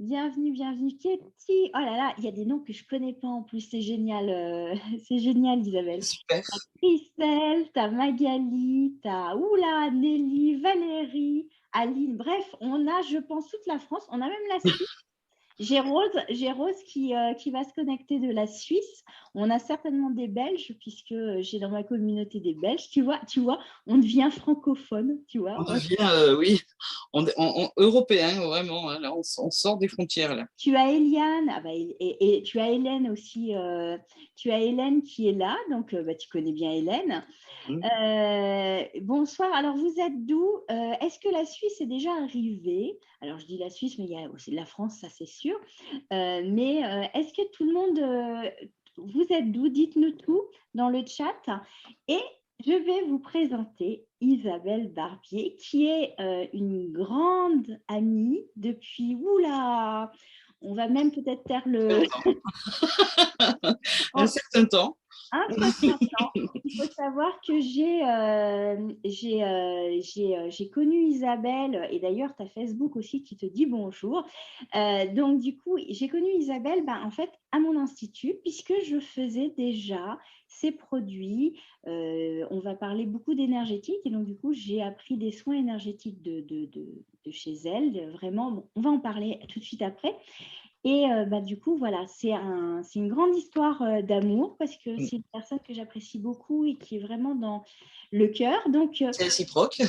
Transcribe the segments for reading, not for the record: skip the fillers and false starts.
Bienvenue, bienvenue. Ketty. Oh là là, il y a des noms que je connais pas en plus. C'est génial, c'est génial, Isabelle. Super. T'as Christelle, t'as Magali, t'as Oula, Nelly, Valérie, Aline. Bref, on a, je pense, toute la France. On a même la Suisse. J'ai Rose qui va se connecter de la Suisse. On a certainement des Belges, puisque j'ai dans ma communauté des Belges. Tu vois, on devient francophone, tu On vois. devient, oui, européen, vraiment. Hein, là, on sort des frontières, là. Tu as Eliane, ah bah, et tu as Hélène aussi. Tu as Hélène qui est là, donc bah, tu connais bien Hélène. Mm. Bonsoir, alors vous êtes d'où? Est-ce que la Suisse est déjà arrivée? Alors je dis la Suisse, mais il y a aussi la France, ça c'est sûr. Mais est-ce que tout le monde, vous êtes d'où? Dites-nous tout dans le chat. Et je vais vous présenter Isabelle Barbier, qui est une grande amie depuis, oula, on va même peut-être faire Très le... longtemps. Un certain temps. Un certain temps. Il faut savoir que j'ai connu Isabelle, et d'ailleurs, tu as Facebook aussi qui te dit bonjour. Donc, du coup, j'ai connu Isabelle en fait, à mon institut, puisque je faisais déjà ses produits. On va parler beaucoup d'énergétique, et donc, du coup, j'ai appris des soins énergétiques de chez elle. Vraiment, bon, on va en parler tout de suite après. Et du coup, voilà, c'est une grande histoire d'amour parce que Mm. c'est une personne que j'apprécie beaucoup et qui est vraiment dans le cœur. Donc, C'est réciproque.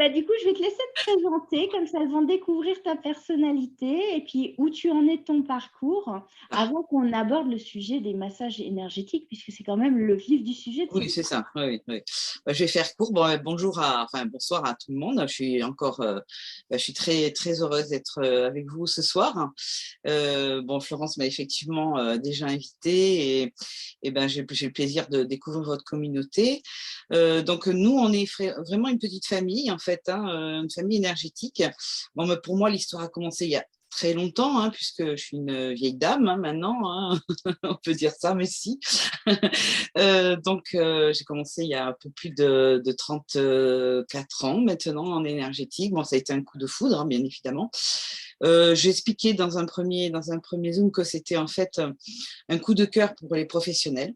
et du coup, je vais te laisser te présenter, comme ça elles vont découvrir ta personnalité et puis où tu en es de ton parcours avant qu'on aborde le sujet des massages énergétiques, puisque c'est quand même le vif du sujet de Oui, cette... c'est ça. Oui, oui, oui. Bah, je vais faire court. Bon, bonsoir à tout le monde. Je suis encore, je suis très, très heureuse d'être avec vous ce soir. Bon, Florence m'a effectivement déjà invitée et ben, j'ai le plaisir de découvrir votre communauté. Donc, nous, on est vraiment une petite famille, en fait, hein, une famille énergétique. Bon, mais pour moi, l'histoire a commencé il y a très longtemps, hein, puisque je suis une vieille dame hein, maintenant, hein. On peut dire ça, mais si. J'ai commencé il y a un peu plus de 34 ans maintenant en énergétique. Bon, ça a été un coup de foudre, hein, bien évidemment. J'ai expliqué dans un premier Zoom que c'était en fait un coup de cœur pour les professionnels.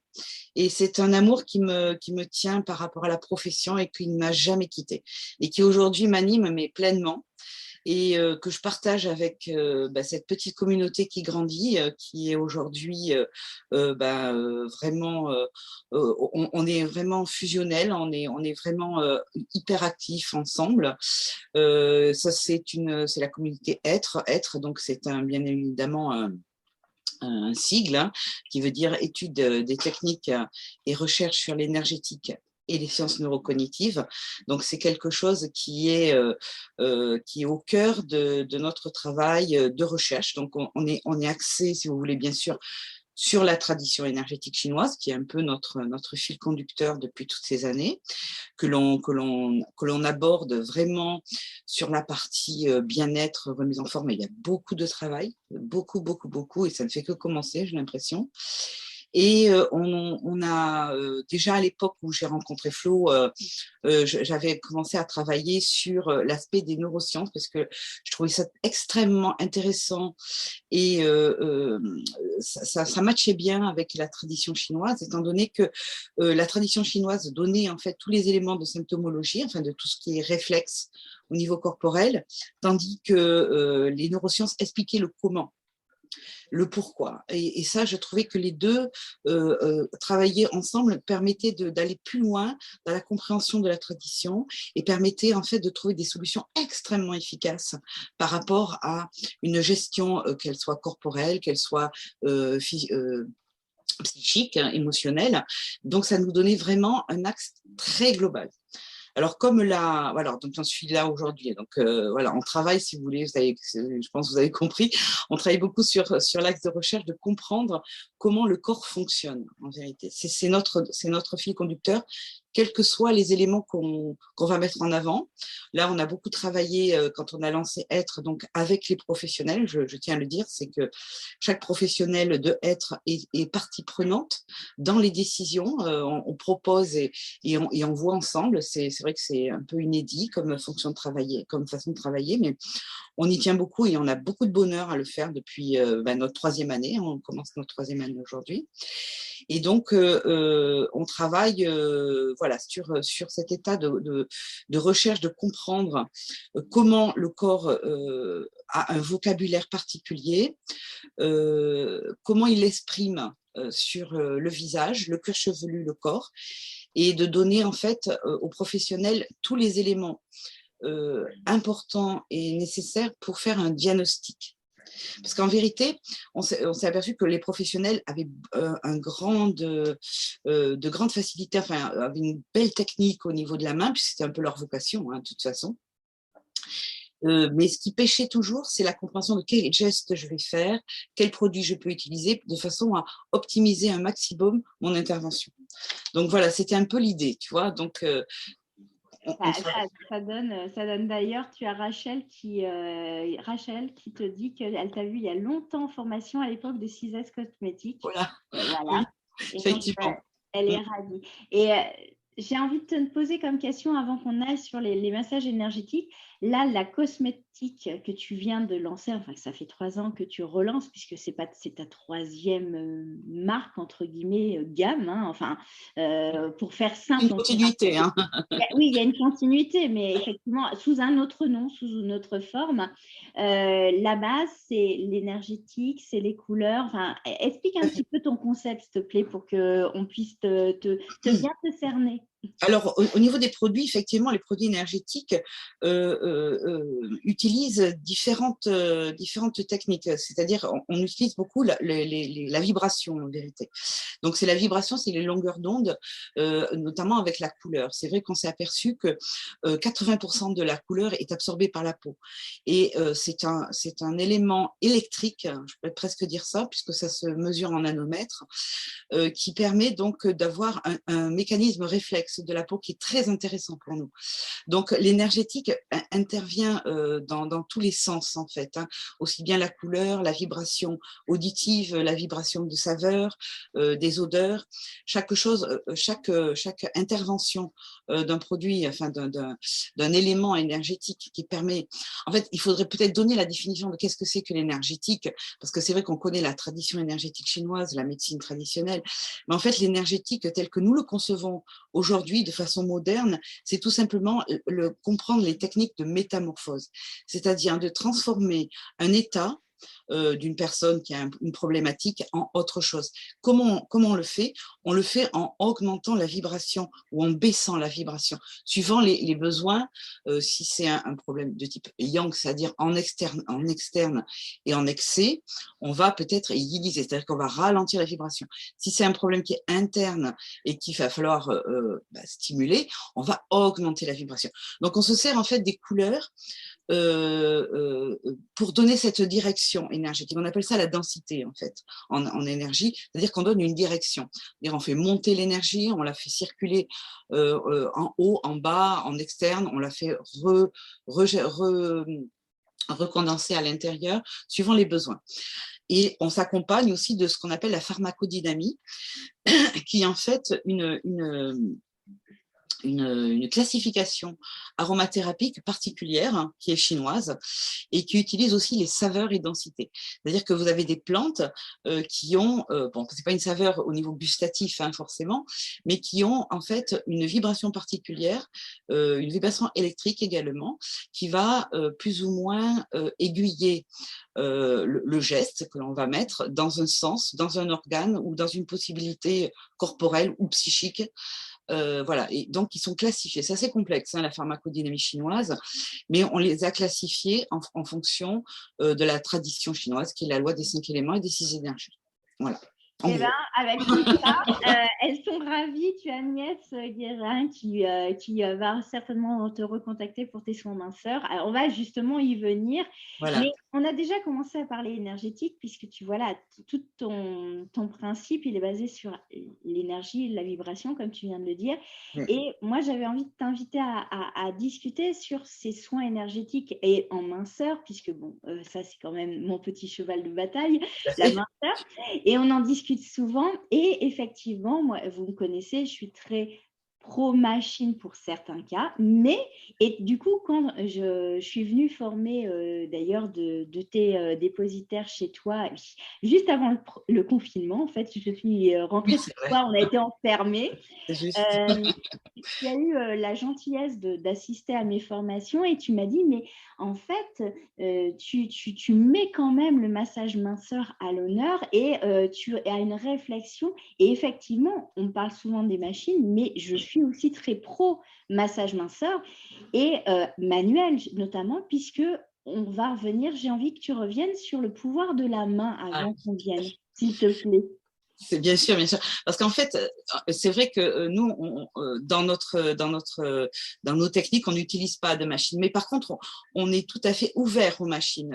Et c'est un amour qui me tient par rapport à la profession et qui ne m'a jamais quitté. Et qui aujourd'hui m'anime, mais pleinement et que je partage avec cette petite communauté qui grandit, qui est aujourd'hui vraiment, on est vraiment fusionnel, on est vraiment hyper actifs ensemble. C'est la communauté être, donc c'est bien évidemment un sigle hein, qui veut dire étude des techniques et recherche sur l'énergétique et les sciences neurocognitives. Donc, c'est quelque chose qui est au cœur de notre travail de recherche. Donc, on est axé, si vous voulez, bien sûr, sur la tradition énergétique chinoise, qui est un peu notre fil conducteur depuis toutes ces années, que l'on aborde vraiment sur la partie bien-être, remise en forme. Et il y a beaucoup de travail, beaucoup, et ça ne fait que commencer, j'ai l'impression. Et on a déjà à l'époque où j'ai rencontré Flo, j'avais commencé à travailler sur l'aspect des neurosciences parce que je trouvais ça extrêmement intéressant et ça matchait bien avec la tradition chinoise, étant donné que la tradition chinoise donnait en fait tous les éléments de symptomologie, enfin de tout ce qui est réflexe au niveau corporel, tandis que les neurosciences expliquaient le comment, le pourquoi. Et ça, je trouvais que les deux travailler ensemble permettait d'aller plus loin dans la compréhension de la tradition et permettait en fait de trouver des solutions extrêmement efficaces par rapport à une gestion, qu'elle soit corporelle, qu'elle soit psychique, hein, émotionnelle. Donc, ça nous donnait vraiment un axe très global. Alors, voilà, donc j'en suis là aujourd'hui. Donc, voilà, on travaille, si vous voulez, je pense que vous avez compris, on travaille beaucoup sur l'axe de recherche de comprendre comment le corps fonctionne, en vérité. C'est notre fil conducteur quels que soient les éléments qu'on va mettre en avant. Là, on a beaucoup travaillé quand on a lancé Être, donc avec les professionnels, je tiens à le dire, c'est que chaque professionnel de Être est partie prenante dans les décisions. On propose et on voit ensemble. C'est vrai que c'est un peu inédit comme façon de travailler, mais on y tient beaucoup et on a beaucoup de bonheur à le faire depuis notre 3e année. On commence notre 3e année aujourd'hui. Et donc, on travaille voilà, sur cet état de recherche, de comprendre comment le corps a un vocabulaire particulier, comment il l'exprime sur le visage, le cuir chevelu, le corps, et de donner en fait aux professionnels tous les éléments importants et nécessaires pour faire un diagnostic. Parce qu'en vérité, on s'est aperçu que les professionnels avaient de grandes facilités, enfin, avaient une belle technique au niveau de la main, puisque c'était un peu leur vocation, hein, de toute façon. Mais ce qui pêchait toujours, c'est la compréhension de quel geste je vais faire, quel produit je peux utiliser, de façon à optimiser un maximum mon intervention. Donc voilà, c'était un peu l'idée, tu vois. Donc, ça donne d'ailleurs, tu as Rachel qui te dit qu'elle t'a vu il y a longtemps en formation à l'époque de Cisès Cosmétiques. Voilà. Voilà. Oui, Et effectivement. Donc, elle est ravie. Et j'ai envie de te poser comme question avant qu'on aille sur les massages énergétiques. Là, la cosmétique que tu viens de lancer, enfin, ça fait 3 ans que tu relances, puisque c'est ta 3e marque, entre guillemets, gamme, hein, enfin, pour faire simple. Une continuité. Hein. Oui, il y a une continuité, mais effectivement, sous un autre nom, sous une autre forme. La base, c'est l'énergétique, c'est les couleurs. Enfin, explique un petit peu ton concept, s'il te plaît, pour qu'on puisse bien te cerner. Alors, au niveau des produits, effectivement, les produits énergétiques utilisent différentes techniques. C'est-à-dire, on utilise beaucoup la vibration, en vérité. Donc, c'est la vibration, c'est les longueurs d'onde, notamment avec la couleur. C'est vrai qu'on s'est aperçu que 80% de la couleur est absorbée par la peau. Et c'est un élément électrique, je pourrais presque dire ça, puisque ça se mesure en nanomètres, qui permet donc d'avoir un mécanisme réflexe de la peau qui est très intéressant pour nous. Donc l'énergétique intervient dans tous les sens en fait, hein. Aussi bien la couleur, la vibration auditive, la vibration de saveur, des odeurs, chaque intervention d'un produit, enfin d'un élément énergétique qui permet. En fait, il faudrait peut-être donner la définition de qu'est-ce que c'est que l'énergétique, parce que c'est vrai qu'on connaît la tradition énergétique chinoise, la médecine traditionnelle, mais en fait l'énergétique tel que nous le concevons aujourd'hui de façon moderne, c'est tout simplement comprendre les techniques de métamorphose, c'est-à-dire de transformer un état d'une personne qui a une problématique en autre chose. Comment on le fait? On le fait en augmentant la vibration ou en baissant la vibration, suivant les besoins. Si c'est un problème de type yang, c'est-à-dire en externe et en excès, on va peut-être yiliser, c'est-à-dire qu'on va ralentir la vibration. Si c'est un problème qui est interne et qu'il va falloir stimuler, on va augmenter la vibration. Donc on se sert en fait des couleurs pour donner cette direction énergétique. On appelle ça la densité en fait en énergie, c'est-à-dire qu'on donne une direction. C'est-à-dire on fait monter l'énergie, on la fait circuler en haut, en bas, en externe, on la fait recondenser à l'intérieur suivant les besoins. Et on s'accompagne aussi de ce qu'on appelle la pharmacodynamie, qui est en fait une classification aromathérapique particulière, hein, qui est chinoise et qui utilise aussi les saveurs et densités. C'est-à-dire que vous avez des plantes qui ont, bon, c'est pas une saveur au niveau gustatif hein, forcément, mais qui ont en fait une vibration particulière, une vibration électrique également, qui va plus ou moins aiguiller le geste que l'on va mettre dans un sens, dans un organe ou dans une possibilité corporelle ou psychique. Voilà, et donc ils sont classifiés. C'est assez complexe, hein, la pharmacodynamie chinoise, mais on les a classifiés en fonction de la tradition chinoise, qui est la loi des 5 éléments et des 6 énergies. Voilà. en Eh bien, gros. avec tout ça, elles sont ravies. Tu as Agnès Guérin qui va certainement te recontacter pour tes soins minceurs. Alors, on va justement y venir. Voilà. Mais on a déjà commencé à parler énergétique puisque tu vois là, tout ton principe, il est basé sur l'énergie, la vibration, comme tu viens de le dire. Mm. Et moi, j'avais envie de t'inviter à discuter sur ces soins énergétiques et en minceur, puisque bon, ça, c'est quand même mon petit cheval de bataille, Tout à la fait. minceur. Et on en discute souvent. Et effectivement, moi, vous me connaissez, je suis très pro-machine pour certains cas. Mais, et du coup, quand je suis venue former d'ailleurs de tes dépositaires chez toi, juste avant le confinement, en fait, je suis Oui, rentrée chez c'est vrai. toi, on a été enfermés. C'est juste. Euh, Tu as eu la gentillesse d'assister à mes formations et tu m'as dit, mais en fait, tu mets quand même le massage minceur à l'honneur et tu as une réflexion. Et effectivement, on parle souvent des machines, mais je suis aussi très pro massage minceur et manuel notamment, puisque on va revenir, j'ai envie que tu reviennes sur le pouvoir de la main Ah. avant qu'on vienne, s'il te plaît. C'est bien sûr, bien sûr. Parce qu'en fait, c'est vrai que nous, dans nos techniques, on n'utilise pas de machines. Mais par contre, on est tout à fait ouvert aux machines.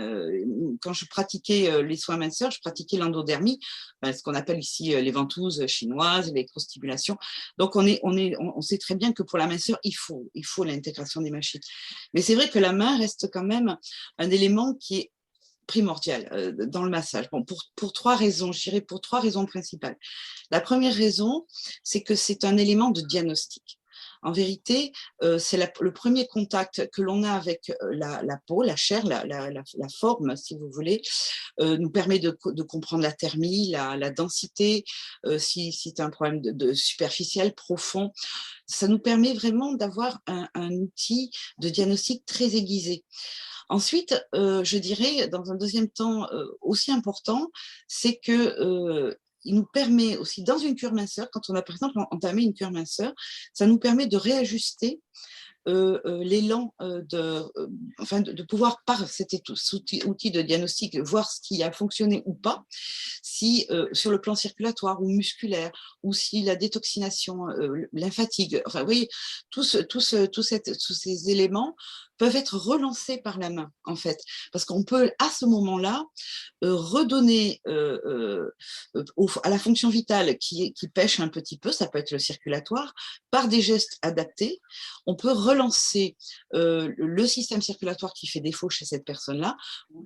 Quand je pratiquais les soins minceurs, je pratiquais l'endodermie, ce qu'on appelle ici les ventouses chinoises, l'électrostimulation. Donc, on sait très bien que pour la minceur, il faut l'intégration des machines. Mais c'est vrai que la main reste quand même un élément qui est primordial dans le massage. Bon, pour trois raisons, je dirais pour trois raisons principales. La première raison, c'est que c'est un élément de diagnostic. En vérité, c'est le premier contact que l'on a avec la peau, la chair, la forme, si vous voulez, nous permet de comprendre la thermie, la densité, si c'est un problème de superficiel, profond. Ça nous permet vraiment d'avoir un outil de diagnostic très aiguisé. Ensuite, je dirais, dans un deuxième temps aussi important, c'est que il nous permet aussi, dans une cure minceur, quand on a par exemple entamé une cure minceur, ça nous permet de réajuster l'élan enfin de pouvoir, par cet outil de diagnostic, voir ce qui a fonctionné ou pas, si sur le plan circulatoire ou musculaire, ou si la détoxination lymphatique, enfin, vous voyez, tous ces éléments peuvent être relancés par la main, en fait. Parce qu'on peut, à ce moment-là, redonner à la fonction vitale qui pêche un petit peu, ça peut être le circulatoire, par des gestes adaptés, on peut relancer le système circulatoire qui fait défaut chez cette personne-là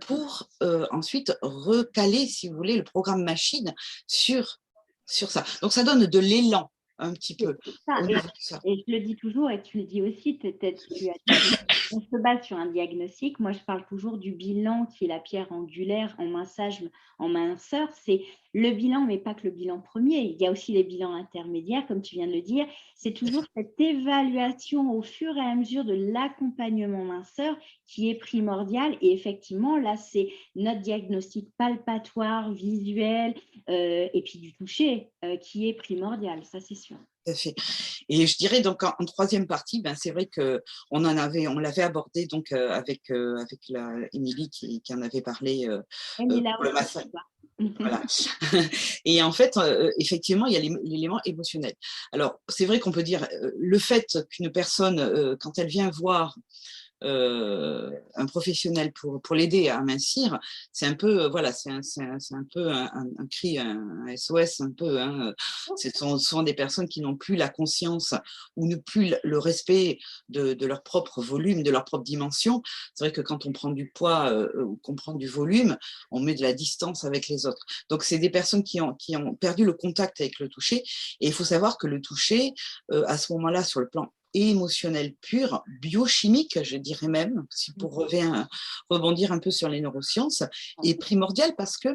pour ensuite recaler, si vous voulez, le programme machine sur ça. Donc, ça donne de l'élan un petit peu Ça, au niveau de ça. et je le dis toujours, et tu le dis aussi, peut-être tu as dit, on se base sur un diagnostic. Moi, je parle toujours du bilan qui est la pierre angulaire en massage, en minceur. C'est le bilan, mais pas que le bilan premier. Il y a aussi les bilans intermédiaires, comme tu viens de le dire. C'est toujours cette évaluation au fur et à mesure de l'accompagnement minceur qui est primordial. Et effectivement, là, c'est notre diagnostic palpatoire, visuel, et puis du toucher qui est primordial, ça c'est sûr. Tout à fait. Et je dirais donc en troisième partie, ben, c'est vrai on l'avait abordé donc avec Émilie qui en avait parlé Elle est là pour le aussi, massage. tu vois. Voilà. Et en fait, effectivement, il y a l'élément émotionnel. Alors, c'est vrai qu'on peut dire le fait qu'une personne, quand elle vient voir un professionnel pour l'aider à amincir, c'est un peu, voilà, c'est un peu un cri, un SOS un peu. Hein. Ce sont souvent des personnes qui n'ont plus la conscience ou ne plus le respect de leur propre volume, de leur propre dimension. C'est vrai que quand on prend du poids ou qu'on prend du volume, on met de la distance avec les autres. Donc, c'est des personnes qui ont perdu le contact avec le toucher. Et il faut savoir que le toucher, à ce moment-là, sur le plan émotionnel pur, biochimique, je dirais même, si pour rebondir un peu sur les neurosciences, est primordial parce que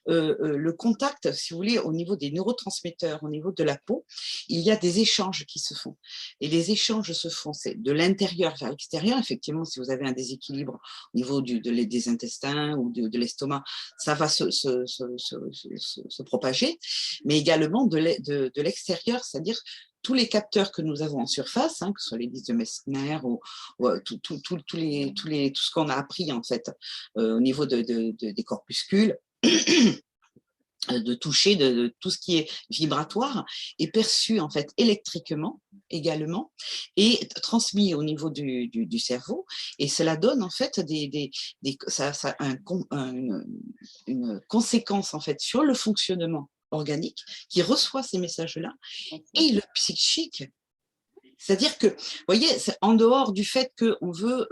le contact, si vous voulez, au niveau des neurotransmetteurs, au niveau de la peau, il y a des échanges qui se font. Et les échanges se font, c'est de l'intérieur vers l'extérieur. Effectivement, si vous avez un déséquilibre au niveau des intestins ou de l'estomac, ça va se propager, mais également de l'extérieur, c'est-à-dire tous les capteurs que nous avons en surface, hein, que ce soit les disques de Messner ou tout ce qu'on a appris en fait au niveau des corpuscules, de toucher, de tout ce qui est vibratoire est perçu en fait électriquement également et transmis au niveau du cerveau, et cela donne en fait une conséquence en fait sur le fonctionnement organique qui reçoit ces messages-là et le psychique. C'est-à-dire que, vous voyez, en dehors du fait qu'on veut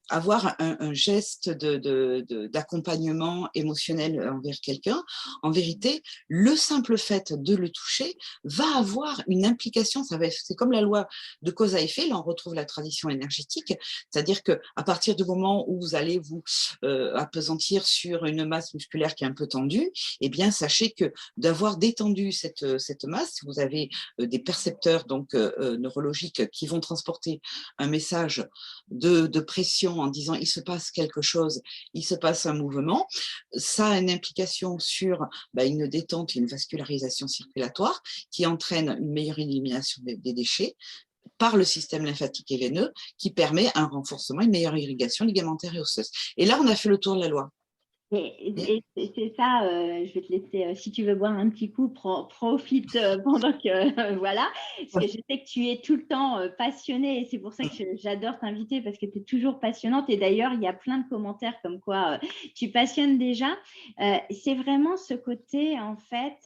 avoir un geste d'accompagnement émotionnel envers quelqu'un, en vérité, le simple fait de le toucher va avoir une implication. C'est comme la loi de cause à effet. Là, on retrouve la tradition énergétique, c'est-à-dire qu'à partir du moment où vous allez vous appesantir sur une masse musculaire qui est un peu tendue, eh bien, sachez que d'avoir détendu cette masse, vous avez des percepteurs donc neurologiques qui vont transporter un message de pression en disant il se passe quelque chose, il se passe un mouvement. Ça a une implication sur une détente, une vascularisation circulatoire qui entraîne une meilleure élimination des déchets par le système lymphatique et veineux, qui permet un renforcement, une meilleure irrigation ligamentaire et osseuse. Et là, on a fait le tour de la loi. Et c'est ça, je vais te laisser, si tu veux boire un petit coup, profite pendant que, voilà, parce que je sais que tu es tout le temps passionnée, et c'est pour ça que j'adore t'inviter, parce que tu es toujours passionnante, et d'ailleurs, il y a plein de commentaires comme quoi tu passionnes déjà. C'est vraiment ce côté, en fait,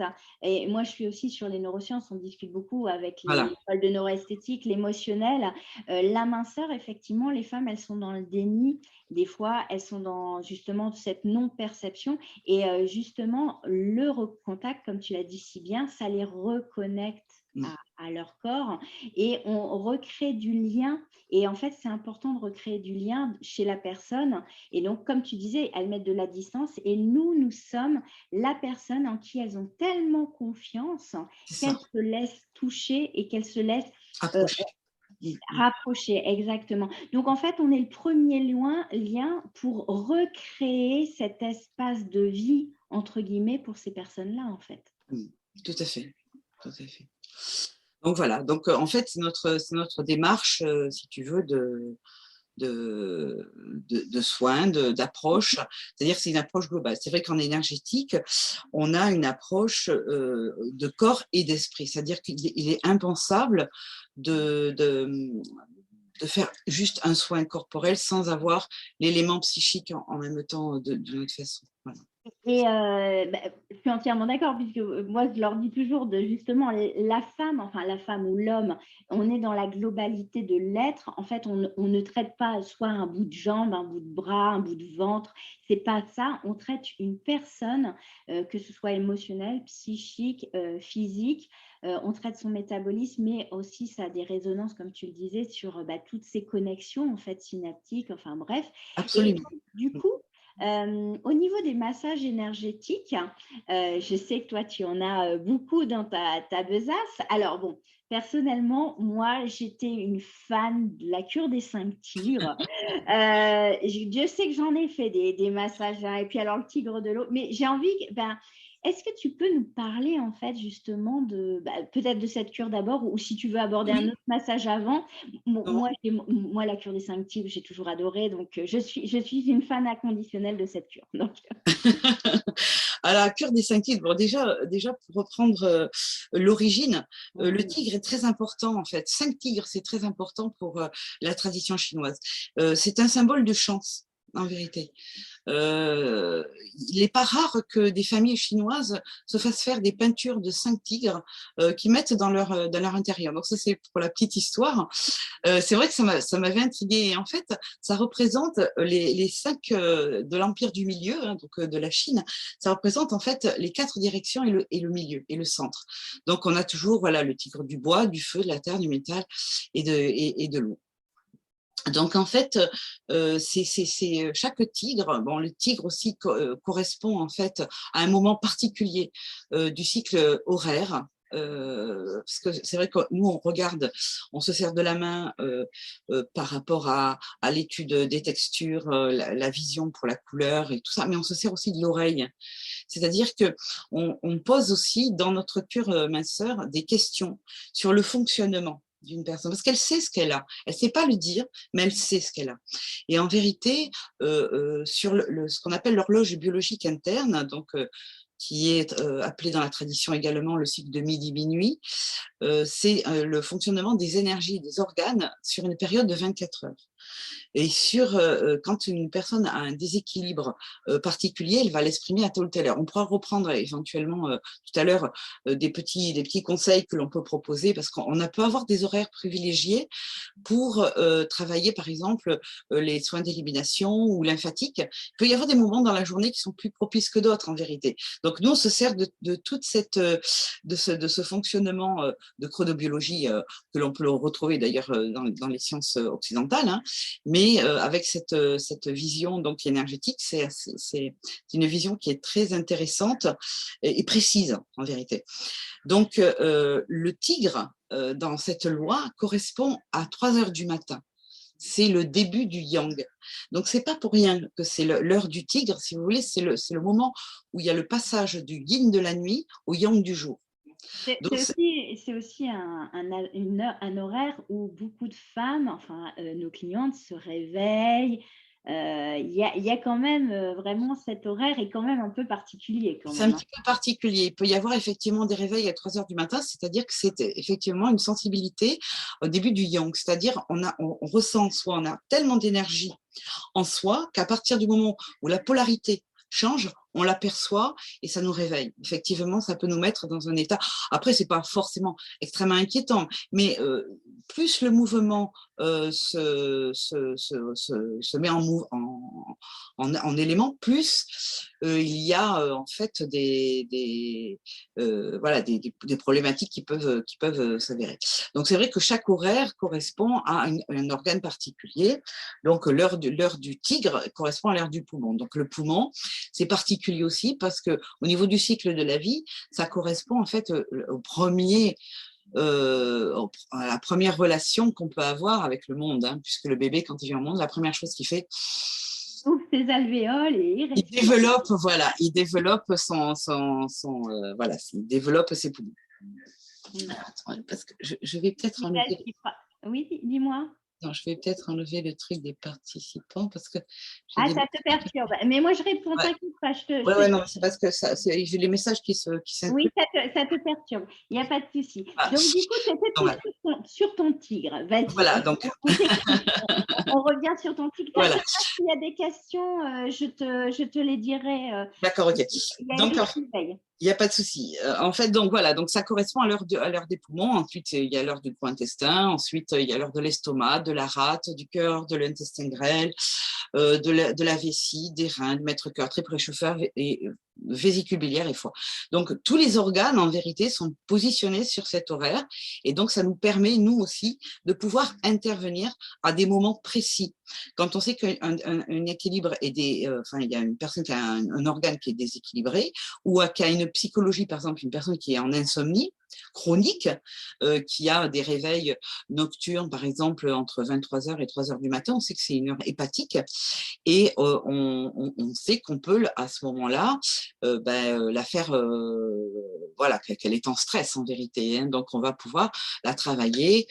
et moi, je suis aussi sur les neurosciences, on discute beaucoup avec l'école de neuroesthétique, l'émotionnel, la minceur, effectivement, les femmes, elles sont dans le déni. Des fois, elles sont dans justement cette non-perception, et justement, le contact, comme tu l'as dit si bien, ça les reconnecte à leur corps, et on recrée du lien. Et en fait, c'est important de recréer du lien chez la personne. Et donc, comme tu disais, elles mettent de la distance, et nous sommes la personne en qui elles ont tellement confiance qu'elles se laissent toucher et qu'elles se laissent rapprocher, exactement. Donc, en fait, on est le premier lien pour recréer cet espace de vie, entre guillemets, pour ces personnes-là, en fait. Tout à fait. Tout à fait. Donc, voilà. Donc, en fait, c'est notre démarche, si tu veux, de soins, d'approche. C'est-à-dire que c'est une approche globale. C'est vrai qu'en énergétique, on a une approche de corps et d'esprit. C'est-à-dire qu'il est impensable de faire juste un soin corporel sans avoir l'élément psychique en même temps de notre façon. Voilà. Et je suis entièrement d'accord, puisque moi, je leur dis toujours justement, la femme ou l'homme, on est dans la globalité de l'être. En fait, on ne traite pas soit un bout de jambe, un bout de bras, un bout de ventre. C'est pas ça. On traite une personne, que ce soit émotionnelle, psychique, physique. On traite son métabolisme, mais aussi ça a des résonances, comme tu le disais, sur toutes ces connexions en fait synaptiques. Enfin bref. Absolument. Et du coup, au niveau des massages énergétiques, je sais que toi, tu en as beaucoup dans ta besace. Alors bon, personnellement, moi, j'étais une fan de la cure des 5 tigres. Dieu sait que j'en ai fait des massages, hein, et puis alors le tigre de l'eau. Mais j'ai envie, est-ce que tu peux nous parler en fait justement peut-être de cette cure d'abord, ou si tu veux aborder un autre massage avant. Moi, la cure des 5 tigres, j'ai toujours adoré, donc je suis une fan inconditionnelle de cette cure. Donc. Alors, la cure des 5 tigres, bon, déjà pour reprendre l'origine, le tigre est très important en fait. 5 tigres, c'est très important pour la tradition chinoise. C'est un symbole de chance, en vérité. Il n'est pas rare que des familles chinoises se fassent faire des peintures de 5 tigres qu'ils mettent dans leur intérieur. Donc ça, c'est pour la petite histoire. C'est vrai que ça m'avait intriguée. Et en fait, ça représente les 5 de l'Empire du Milieu, hein, donc de la Chine. Ça représente en fait les 4 directions et le milieu, et le centre. Donc on a toujours le tigre du bois, du feu, de la terre, du métal et de l'eau. Donc en fait, c'est chaque tigre. Bon, le tigre aussi correspond en fait à un moment particulier du cycle horaire. Parce que c'est vrai que nous on regarde, on se sert de la main par rapport à l'étude des textures, la vision pour la couleur et tout ça, mais on se sert aussi de l'oreille. C'est-à-dire que on pose aussi dans notre cure minceur des questions sur le fonctionnement d'une personne, parce qu'elle sait ce qu'elle a. Elle ne sait pas le dire, mais elle sait ce qu'elle a. Et en vérité, sur ce qu'on appelle l'horloge biologique interne, donc qui est appelé dans la tradition également le cycle de midi-minuit, c'est le fonctionnement des énergies des organes sur une période de 24 heures. Et quand une personne a un déséquilibre particulier, elle va l'exprimer à telle heure. On pourra reprendre éventuellement tout à l'heure des petits conseils que l'on peut proposer, parce qu'on peut avoir des horaires privilégiés pour travailler, par exemple, les soins d'élimination ou lymphatique. Il peut y avoir des moments dans la journée qui sont plus propices que d'autres, en vérité. Donc, nous, on se sert de toute de ce fonctionnement de chronobiologie que l'on peut retrouver d'ailleurs dans les sciences occidentales, hein, mais avec cette vision donc énergétique, c'est une vision qui est très intéressante et précise, en vérité. Donc, le tigre, dans cette loi, correspond à 3 heures du matin. C'est le début du yang. Donc, c'est pas pour rien que c'est l'heure du tigre, si vous voulez, c'est le moment où il y a le passage du yin de la nuit au yang du jour. C'est aussi un horaire où beaucoup de femmes, enfin nos clientes, se réveillent. Il y a quand même vraiment cet horaire est quand même un peu particulier. C'est un petit peu particulier. Il peut y avoir effectivement des réveils à 3 heures du matin, c'est-à-dire que c'est effectivement une sensibilité au début du yang. C'est-à-dire on ressent soit on a tellement d'énergie en soi qu'à partir du moment où la polarité change, on l'aperçoit et ça nous réveille. Effectivement, ça peut nous mettre dans un état. Après, c'est pas forcément extrêmement inquiétant, mais plus le mouvement se met en élément, plus il y a en fait des problématiques qui peuvent s'avérer. Donc, c'est vrai que chaque horaire correspond à un organe particulier. Donc, l'heure du tigre correspond à l'heure du poumon. Donc, le poumon, c'est particulier aussi parce que au niveau du cycle de la vie, ça correspond en fait à la première relation qu'on peut avoir avec le monde, hein, puisque le bébé, quand il vient au monde, la première chose qu'il fait, ouvre ses alvéoles et il développe il développe ses poumons. Alors, attends, parce que je vais peut-être enlever. Oui, dis-moi. Non, je vais peut-être enlever le truc des participants parce que. Ça te perturbe. Mais moi, je réponds, t'inquiète pas. Non, c'est parce que j'ai les messages qui s'inculquent. Oui, ça te perturbe. Il n'y a pas de souci. Donc, du coup, tu étais sur ton tigre. Vas-y. Voilà, donc. On revient sur ton tigre. Voilà. S'il y a des questions, je te les dirai. D'accord, ok. Donc, il n'y a pas de souci. En fait, donc voilà, donc ça correspond à l'heure des poumons. Ensuite, il y a l'heure du gros intestin. Ensuite, il y a l'heure de l'estomac, de la rate, du cœur, de l'intestin grêle, de la vessie, des reins, de maître-cœur, très préchauffeur et vésicule biliaire et foie. Donc, tous les organes, en vérité, sont positionnés sur cet horaire. Et donc, ça nous permet, nous aussi, de pouvoir intervenir à des moments précis. Quand on sait qu'un équilibre il y a une personne qui a un organe qui est déséquilibré ou qui a une psychologie, par exemple, une personne qui est en insomnie chronique, qui a des réveils nocturnes, par exemple, entre 23 heures et 3 heures du matin, on sait que c'est une heure hépatique et on sait qu'on peut, à ce moment-là, la faire, qu'elle est en stress en vérité. Hein, donc, on va pouvoir la travailler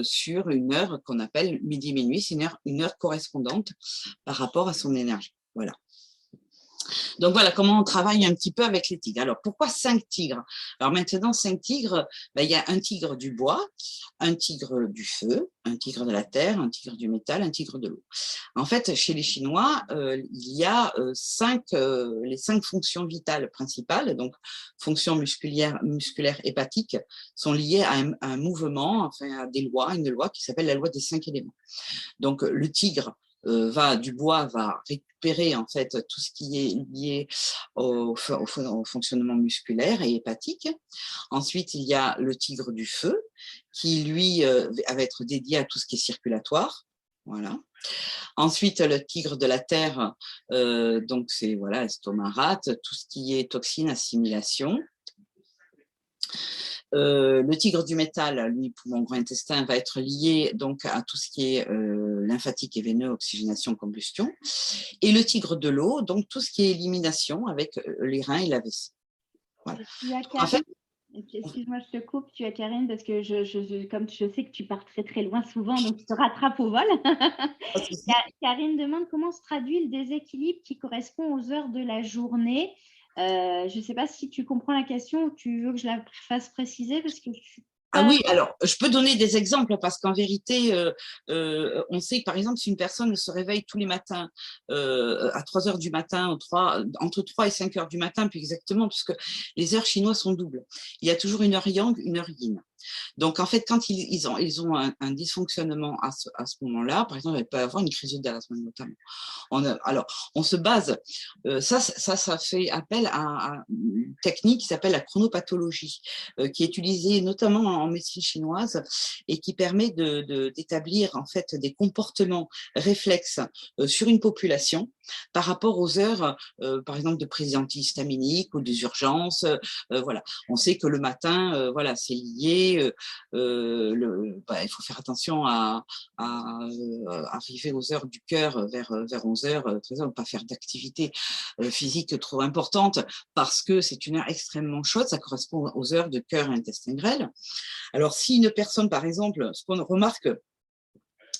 sur une heure qu'on appelle midi-minuit, c'est une heure correspondante par rapport à son énergie. Voilà. Donc voilà comment on travaille un petit peu avec les tigres. Alors pourquoi 5 tigres? Alors maintenant 5 tigres, il y a un tigre du bois, un tigre du feu, un tigre de la terre, un tigre du métal, un tigre de l'eau. En fait, chez les Chinois, il y a les 5 fonctions vitales principales, donc fonctions musculaires hépatiques, sont liées à un mouvement, enfin à une loi qui s'appelle la loi des 5 éléments. Donc le tigre du bois va récupérer en fait tout ce qui est lié au fonctionnement musculaire et hépatique. Ensuite, il y a le tigre du feu qui lui va être dédié à tout ce qui est circulatoire. Voilà. Ensuite, le tigre de la terre, donc c'est estomac, rate, tout ce qui est toxine, assimilation. Le tigre du métal, lui, poumon, gros intestin, va être lié donc à tout ce qui est lymphatique et veineux, oxygénation, combustion. Et le tigre de l'eau, donc tout ce qui est élimination avec les reins et la vessie. Voilà. En fait, Excuse-moi, je te coupe, tu as Karine, parce que comme je sais que tu pars très très loin souvent, donc je te rattrape au vol. Pas de souci. Karine demande comment se traduit le déséquilibre qui correspond aux heures de la journée. Je ne sais pas si tu comprends la question ou tu veux que je la fasse préciser, parce que je suis Ah pas… oui, alors je peux donner des exemples parce qu'en vérité, on sait que par exemple, si une personne se réveille tous les matins à 3 heures du matin, entre 3 et 5 heures du matin, plus exactement, puisque les heures chinoises sont doubles. Il y a toujours une heure yang, une heure yin. Donc, en fait, quand ils ont un dysfonctionnement à ce moment-là, par exemple, elle peut avoir une crise d'asthme notamment. Alors, on se base, ça fait appel à une technique qui s'appelle la chronopathologie, qui est utilisée notamment en médecine chinoise et qui permet d'établir en fait des comportements réflexes sur une population par rapport aux heures, par exemple, de prise d'antihistaminiques ou des urgences. Voilà, on sait que le matin, voilà, c'est lié. Il faut faire attention à arriver aux heures du cœur vers 11 heures, 13 heures, ne pas faire d'activité physique trop importante parce que c'est une heure extrêmement chaude, ça correspond aux heures de cœur et intestin grêle. Alors, si une personne, par exemple, ce qu'on remarque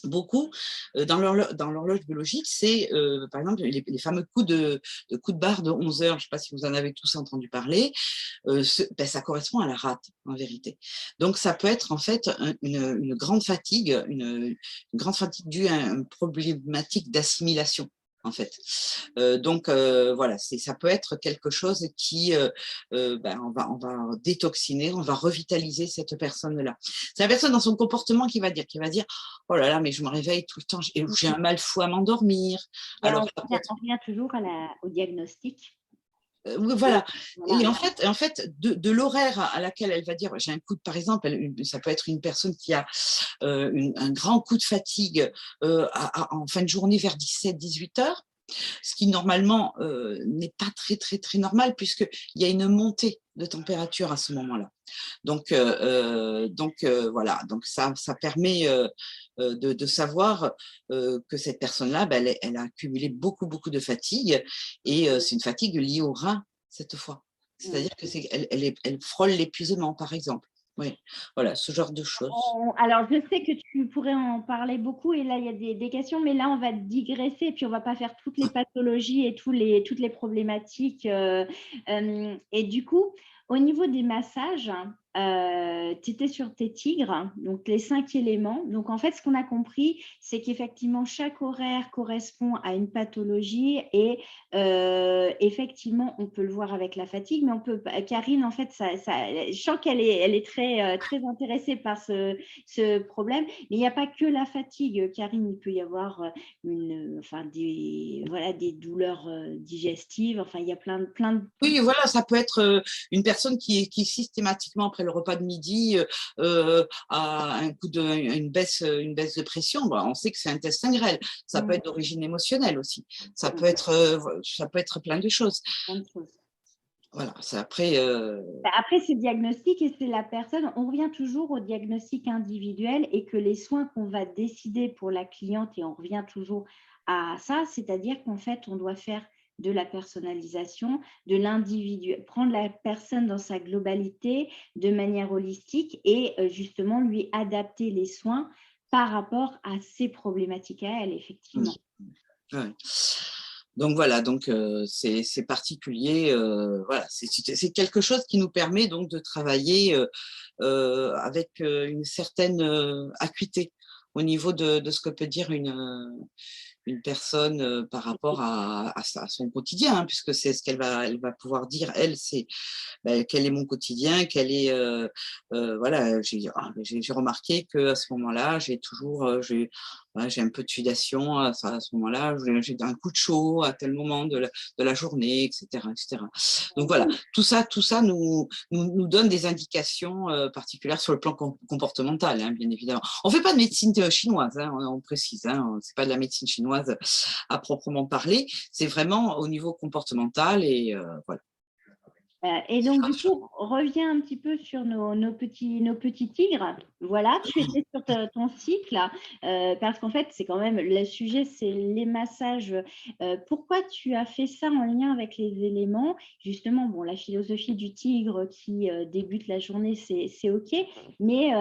beaucoup dans l'horloge biologique, c'est par exemple les fameux coups de barre de 11 heures, je ne sais pas si vous en avez tous entendu parler, ça correspond à la rate en vérité. Donc ça peut être en fait une grande fatigue, une grande fatigue due à une problématique d'assimilation. En fait, donc voilà, ça peut être quelque chose qui, on va détoxiner, on va revitaliser cette personne-là. C'est la personne dans son comportement qui va dire, oh là là, mais je me réveille tout le temps, j'ai un mal fou à m'endormir. Alors, on revient toujours au diagnostic. voilà. Voilà. Et en fait de l'horaire à laquelle elle va dire, j'ai un coup de, par exemple, ça peut être une personne qui a un grand coup de fatigue en fin de journée vers 17-18 heures, ce qui normalement n'est pas très, très, très normal puisqu'il y a une montée de température à ce moment-là. Donc voilà, donc ça permet de savoir que cette personne-là, elle a accumulé beaucoup, beaucoup de fatigue et c'est une fatigue liée au rein cette fois. C'est-à-dire que elle frôle l'épuisement, par exemple. Oui, voilà, ce genre de choses. Alors, je sais que tu pourrais en parler beaucoup et là, il y a des questions, mais là, on va digresser et puis on ne va pas faire toutes les pathologies et toutes les problématiques. Et du coup, au niveau des massages, tu étais sur tes tigres, donc les 5 éléments. Donc, en fait, ce qu'on a compris, c'est qu'effectivement, chaque horaire correspond à une pathologie et effectivement, on peut le voir avec la fatigue, mais on peut… Karine, en fait, je sens qu'elle est très, très intéressée par ce problème, mais il n'y a pas que la fatigue, Karine, il peut y avoir des douleurs digestives, enfin, il y a plein de… Oui, voilà, ça peut être une personne qui systématiquement, après le repas de midi, a une baisse de pression. Bon, on sait que c'est un intestin grêle. Ça peut être d'origine émotionnelle aussi. Ça peut être plein de choses. Plein de choses. Voilà, c'est après. Après, c'est diagnostic et c'est la personne. On revient toujours au diagnostic individuel et que les soins qu'on va décider pour la cliente, et on revient toujours à ça, c'est-à-dire qu'en fait, on doit faire de la personnalisation, de l'individu, prendre la personne dans sa globalité de manière holistique et justement lui adapter les soins par rapport à ses problématiques à elle, effectivement. Ouais. Donc voilà, donc c'est particulier. Voilà, c'est quelque chose qui nous permet donc de travailler avec une certaine acuité au niveau de ce que peut dire une personne par rapport à son quotidien, hein, puisque c'est ce elle va pouvoir dire, elle, c'est quel est mon quotidien, voilà, j'ai remarqué qu'à ce moment-là, j'ai un peu de sudation à ce moment-là, j'ai un coup de chaud à tel moment de la journée, etc., etc. Donc voilà, tout ça nous donne des indications particulières sur le plan comportemental, hein, bien évidemment. On ne fait pas de médecine chinoise, hein, on précise, hein, c'est pas de la médecine chinoise à proprement parler, c'est vraiment au niveau comportemental et voilà. Et donc, du coup, on revient un petit peu sur nos petits tigres. Voilà, tu étais sur ton cycle, parce qu'en fait, c'est quand même le sujet, c'est les massages. Pourquoi tu as fait ça en lien avec les éléments? Justement, bon, la philosophie du tigre qui débute la journée, c'est OK. Mais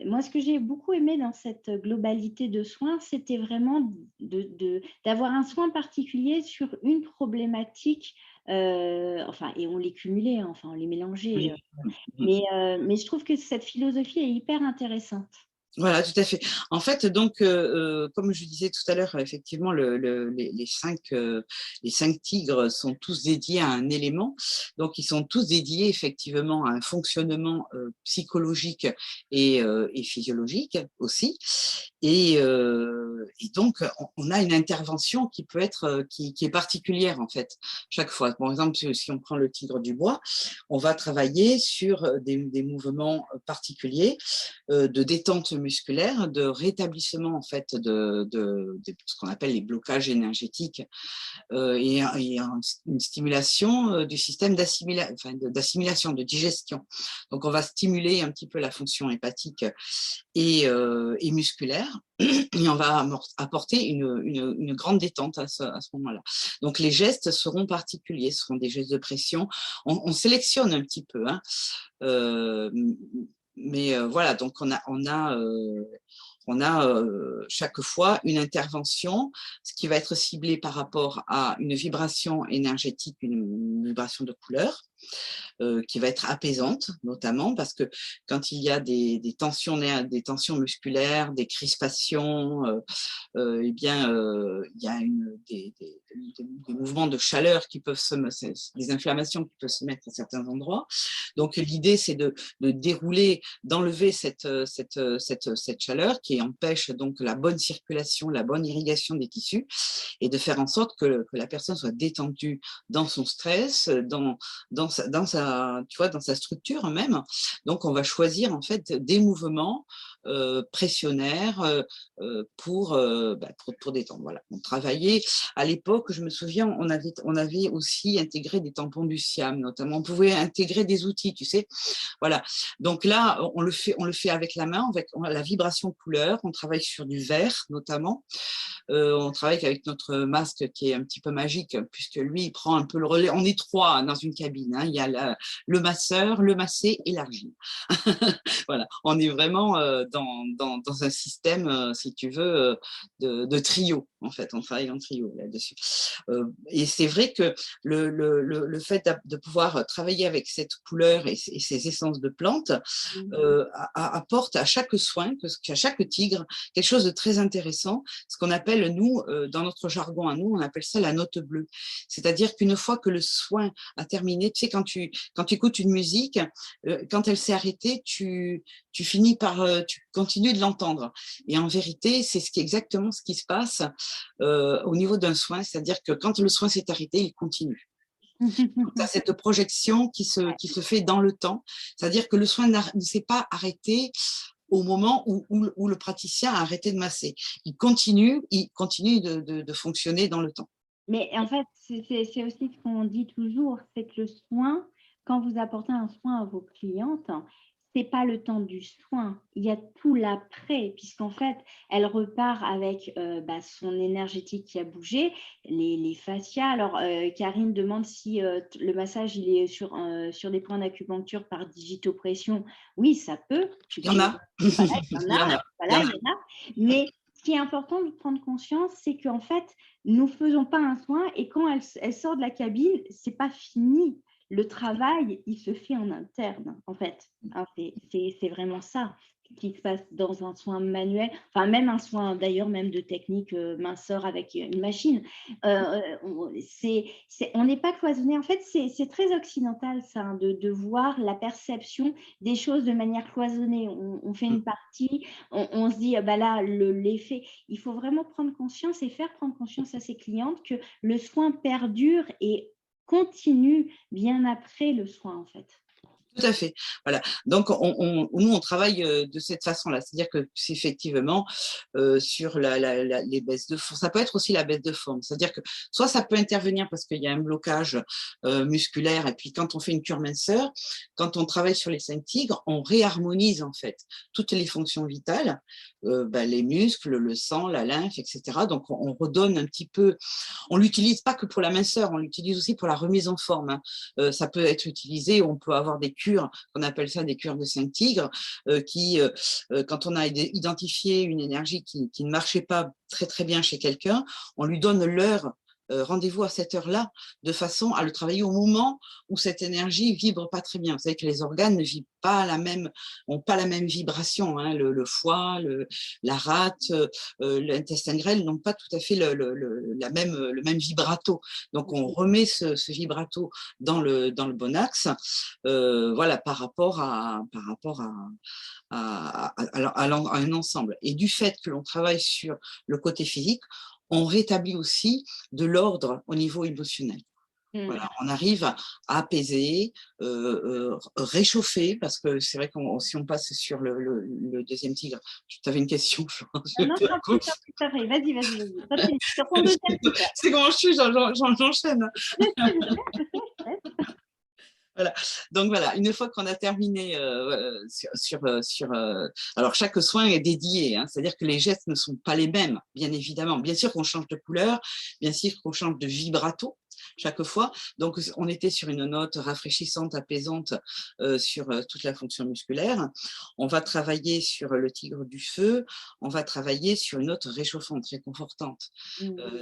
moi, ce que j'ai beaucoup aimé dans cette globalité de soins, c'était vraiment d'avoir un soin particulier sur une problématique. Enfin, et on les cumulait, hein, enfin, on les mélangeait. Oui. Mais je trouve que cette philosophie est hyper intéressante. Voilà, tout à fait. En fait, donc, comme je disais tout à l'heure, effectivement, les cinq tigres sont tous dédiés à un élément. Donc, ils sont tous dédiés effectivement à un fonctionnement psychologique et physiologique aussi. Et donc, on a une intervention qui peut être, qui est particulière en fait, chaque fois. Par exemple, si on prend le tigre du bois, on va travailler sur des mouvements particuliers de détente musculaire, de rétablissement en fait de ce qu'on appelle les blocages énergétiques et une stimulation du système d'assimilation, de digestion. Donc on va stimuler un petit peu la fonction hépatique et musculaire. Et on va apporter une grande détente à ce moment-là. Donc les gestes seront particuliers, ce seront des gestes de pression. On sélectionne un petit peu, hein. Mais voilà, donc on a chaque fois une intervention, ce qui va être ciblé par rapport à une vibration énergétique, une vibration de couleur, qui va être apaisante, notamment parce que quand il y a des tensions musculaires, des crispations, eh bien, il y a des mouvements de chaleur qui peuvent des inflammations qui peuvent se mettre à certains endroits. Donc, l'idée, c'est de dérouler, d'enlever cette chaleur qui empêche donc la bonne circulation, la bonne irrigation des tissus et de faire en sorte que la personne soit détendue dans son stress, dans sa structure même. Donc, on va choisir en fait des mouvements pressionnaires pour détendre. Voilà. On travaillait à l'époque, je me souviens, on avait aussi intégré des tampons du SIAM, notamment. On pouvait intégrer des outils, tu sais. Voilà. Donc là, on le fait avec la main, avec la vibration couleur. On travaille sur du vert, notamment. On travaille avec notre masque qui est un petit peu magique, puisque lui, il prend un peu le relais. On est trois dans une cabine, hein. Il y a le masseur, le massé et l'argile. Voilà, on est vraiment dans un système, si tu veux, de trio, en fait. On travaille en trio là-dessus. Et c'est vrai que le fait de pouvoir travailler avec cette couleur et ces essences de plantes apporte à chaque soin, à chaque tigre, quelque chose de très intéressant, ce qu'on appelle, nous, dans notre jargon à nous, on appelle ça la note bleue. C'est-à-dire qu'une fois que le soin a terminé, tu sais, quand tu écoutes une musique, quand elle s'est arrêtée, tu tu continues de l'entendre. Et en vérité, c'est exactement ce qui se passe au niveau d'un soin, c'est-à-dire que quand le soin s'est arrêté, il continue. Tu as cette projection qui se fait dans le temps, c'est-à-dire que le soin ne s'est pas arrêté au moment où le praticien a arrêté de masser. Il continue de fonctionner dans le temps. Mais en fait, c'est aussi ce qu'on dit toujours, c'est que le soin, quand vous apportez un soin à vos clientes, c'est pas le temps du soin, il y a tout l'après, puisqu'en fait, elle repart avec son énergétique qui a bougé, les fascias. Alors, Karine demande si le massage il est sur des points d'acupuncture par digitopression. Oui, ça peut. Il y en a. Voilà, il y en a. Il y en a. Mais ce qui est important de prendre conscience, c'est qu'en fait, nous ne faisons pas un soin et quand elle sort de la cabine, ce n'est pas fini. Le travail, il se fait en interne, en fait. Hein, c'est vraiment ça qui se passe dans un soin manuel, enfin même un soin d'ailleurs, même de technique minceur avec une machine. On n'est pas cloisonné. En fait, c'est très occidental, ça, hein, de voir la perception des choses de manière cloisonnée. On fait une partie, on se dit, bah là, l'effet. Il faut vraiment prendre conscience et faire prendre conscience à ses clientes que le soin perdure et continue bien après le soin, en fait. Tout à fait. Voilà. Donc, nous, on travaille de cette façon-là. C'est-à-dire que c'est effectivement sur les baisses de forme. Ça peut être aussi la baisse de forme. C'est-à-dire que soit ça peut intervenir parce qu'il y a un blocage musculaire. Et puis, quand on fait une cure minceur, quand on travaille sur les 5 tigres, on réharmonise en fait toutes les fonctions vitales, les muscles, le sang, la lymphe, etc. Donc, on redonne un petit peu. On l'utilise pas que pour la minceur, on l'utilise aussi pour la remise en forme, hein. Ça peut être utilisé. On peut avoir des cures, on appelle ça des cures de 5 tigres, qui, quand on a identifié une énergie qui ne marchait pas très très bien chez quelqu'un, on lui donne l'heure, rendez-vous à cette heure-là, de façon à le travailler au moment où cette énergie vibre pas très bien. Vous savez que les organes ne vibrent pas ont pas la même vibration, hein. Le foie, la rate, l'intestin grêle n'ont pas tout à fait le même vibrato. Donc on remet ce vibrato dans le bon axe, voilà, par rapport à un ensemble. Et du fait que l'on travaille sur le côté physique, on rétablit aussi de l'ordre au niveau émotionnel. Voilà, on arrive à apaiser, réchauffer, parce que c'est vrai que si on passe sur le deuxième tigre, tu avais une question, Florence. Non, ça fait. Vas-y. Continue. Sur ton deuxième tigre. C'est comment je suis, j'enchaîne. Voilà. Donc voilà, une fois qu'on a terminé alors chaque soin est dédié, hein, c'est-à-dire que les gestes ne sont pas les mêmes, bien évidemment. Bien sûr qu'on change de couleur, bien sûr qu'on change de vibrato chaque fois. Donc on était sur une note rafraîchissante, apaisante sur toute la fonction musculaire. On va travailler sur le tigre du feu, on va travailler sur une note réchauffante, réconfortante.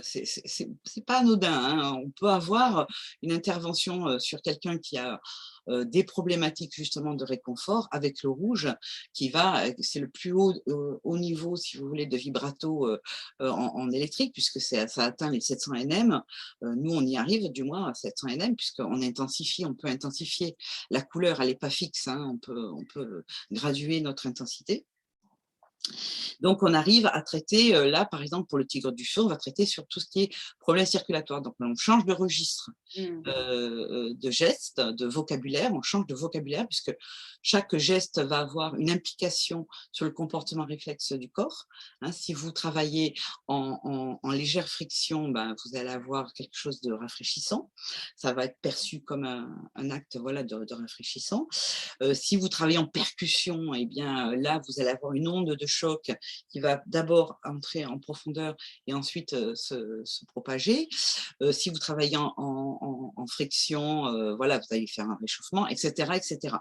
C'est pas anodin, hein. On peut avoir une intervention sur quelqu'un qui a des problématiques justement de réconfort avec le rouge c'est le plus haut niveau, si vous voulez, de vibrato en électrique, puisque ça atteint les 700 nm. Nous, on y arrive du moins à 700 nm, on peut intensifier la couleur, elle n'est pas fixe, hein, on peut graduer notre intensité. Donc, on arrive à traiter, là, par exemple, pour le tigre du feu, on va traiter sur tout ce qui est problème circulatoire. Donc, on change de registre de gestes, de vocabulaire, on change de vocabulaire, puisque chaque geste va avoir une implication sur le comportement réflexe du corps. Hein, si vous travaillez en légère friction, vous allez avoir quelque chose de rafraîchissant. Ça va être perçu comme un acte, voilà, de rafraîchissant. Si vous travaillez en percussion, eh bien, là, vous allez avoir une onde de choc qui va d'abord entrer en profondeur et ensuite se propager. Si vous travaillez en friction, voilà, vous allez faire un réchauffement, etc., etc.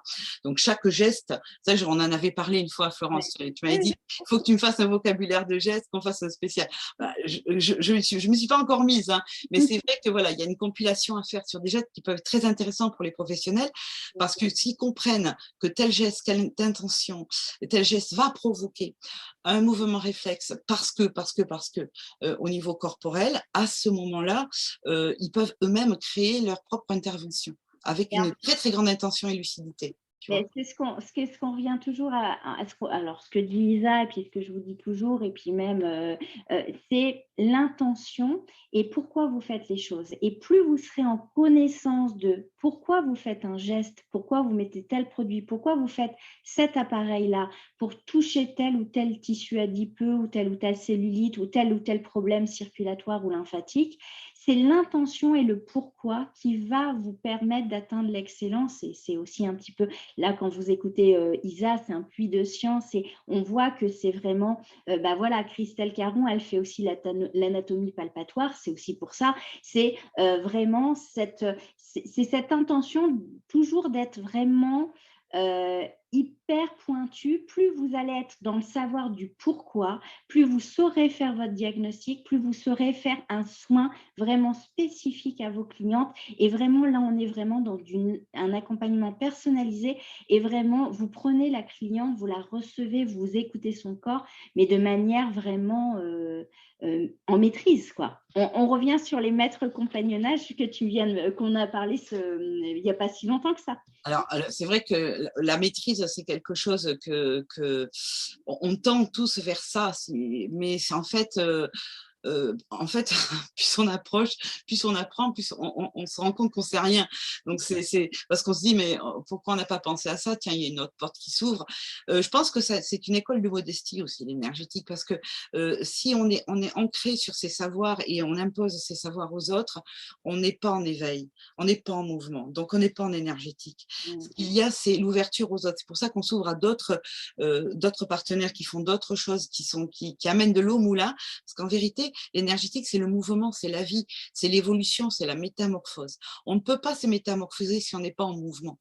Donc, chaque geste, ça, on en avait parlé une fois, Florence, tu m'avais dit, il faut que tu me fasses un vocabulaire de gestes, qu'on fasse un spécial. Je me suis pas encore mise, hein, mais c'est vrai que voilà, il y a une compilation à faire sur des gestes qui peuvent être très intéressants pour les professionnels, parce que s'ils comprennent que tel geste, quelle intention, tel geste va provoquer un mouvement réflexe parce que au niveau corporel, à ce moment-là, ils peuvent eux-mêmes créer leur propre intervention avec une très très grande intention et lucidité. C'est ce qu'on revient toujours alors ce que dit Lisa et puis ce que je vous dis toujours et puis même c'est l'intention et pourquoi vous faites les choses. Et plus vous serez en connaissance de pourquoi vous faites un geste, pourquoi vous mettez tel produit, pourquoi vous faites cet appareil-là pour toucher tel ou tel tissu adipeux ou telle cellulite ou tel problème circulatoire ou lymphatique, c'est l'intention et le pourquoi qui va vous permettre d'atteindre l'excellence. Et c'est aussi un petit peu, là, quand vous écoutez Isa, c'est un puits de science et on voit que c'est vraiment, voilà, Christelle Caron, elle fait aussi l'anatomie palpatoire, c'est aussi pour ça. C'est vraiment cette intention toujours d'être vraiment hyper pointu. Plus vous allez être dans le savoir du pourquoi, plus vous saurez faire votre diagnostic, plus vous saurez faire un soin vraiment spécifique à vos clientes. Et vraiment, là, on est vraiment dans un accompagnement personnalisé et vraiment, vous prenez la cliente, vous la recevez, vous écoutez son corps, mais de manière vraiment en maîtrise, quoi. On revient sur les maîtres compagnonnage qu'on a parlé il n'y a pas si longtemps que ça. Alors c'est vrai que la maîtrise, c'est quelque chose que on tend tous vers ça, mais c'est en fait en fait, plus on approche, plus on apprend, plus on se rend compte qu'on ne sait rien. Donc, c'est parce qu'on se dit, mais pourquoi on n'a pas pensé à ça? Tiens, il y a une autre porte qui s'ouvre. Je pense que c'est une école de modestie aussi, l'énergétique, parce que si on est ancré sur ses savoirs et on impose ses savoirs aux autres, on n'est pas en éveil, on n'est pas en mouvement, donc on n'est pas en énergétique. Ce qu'il y a, c'est l'ouverture aux autres. C'est pour ça qu'on s'ouvre à d'autres partenaires qui font d'autres choses, qui amènent de l'eau au moulin, parce qu'en vérité, l'énergétique, c'est le mouvement, c'est la vie, c'est l'évolution, c'est la métamorphose. On ne peut pas se métamorphoser si on n'est pas en mouvement.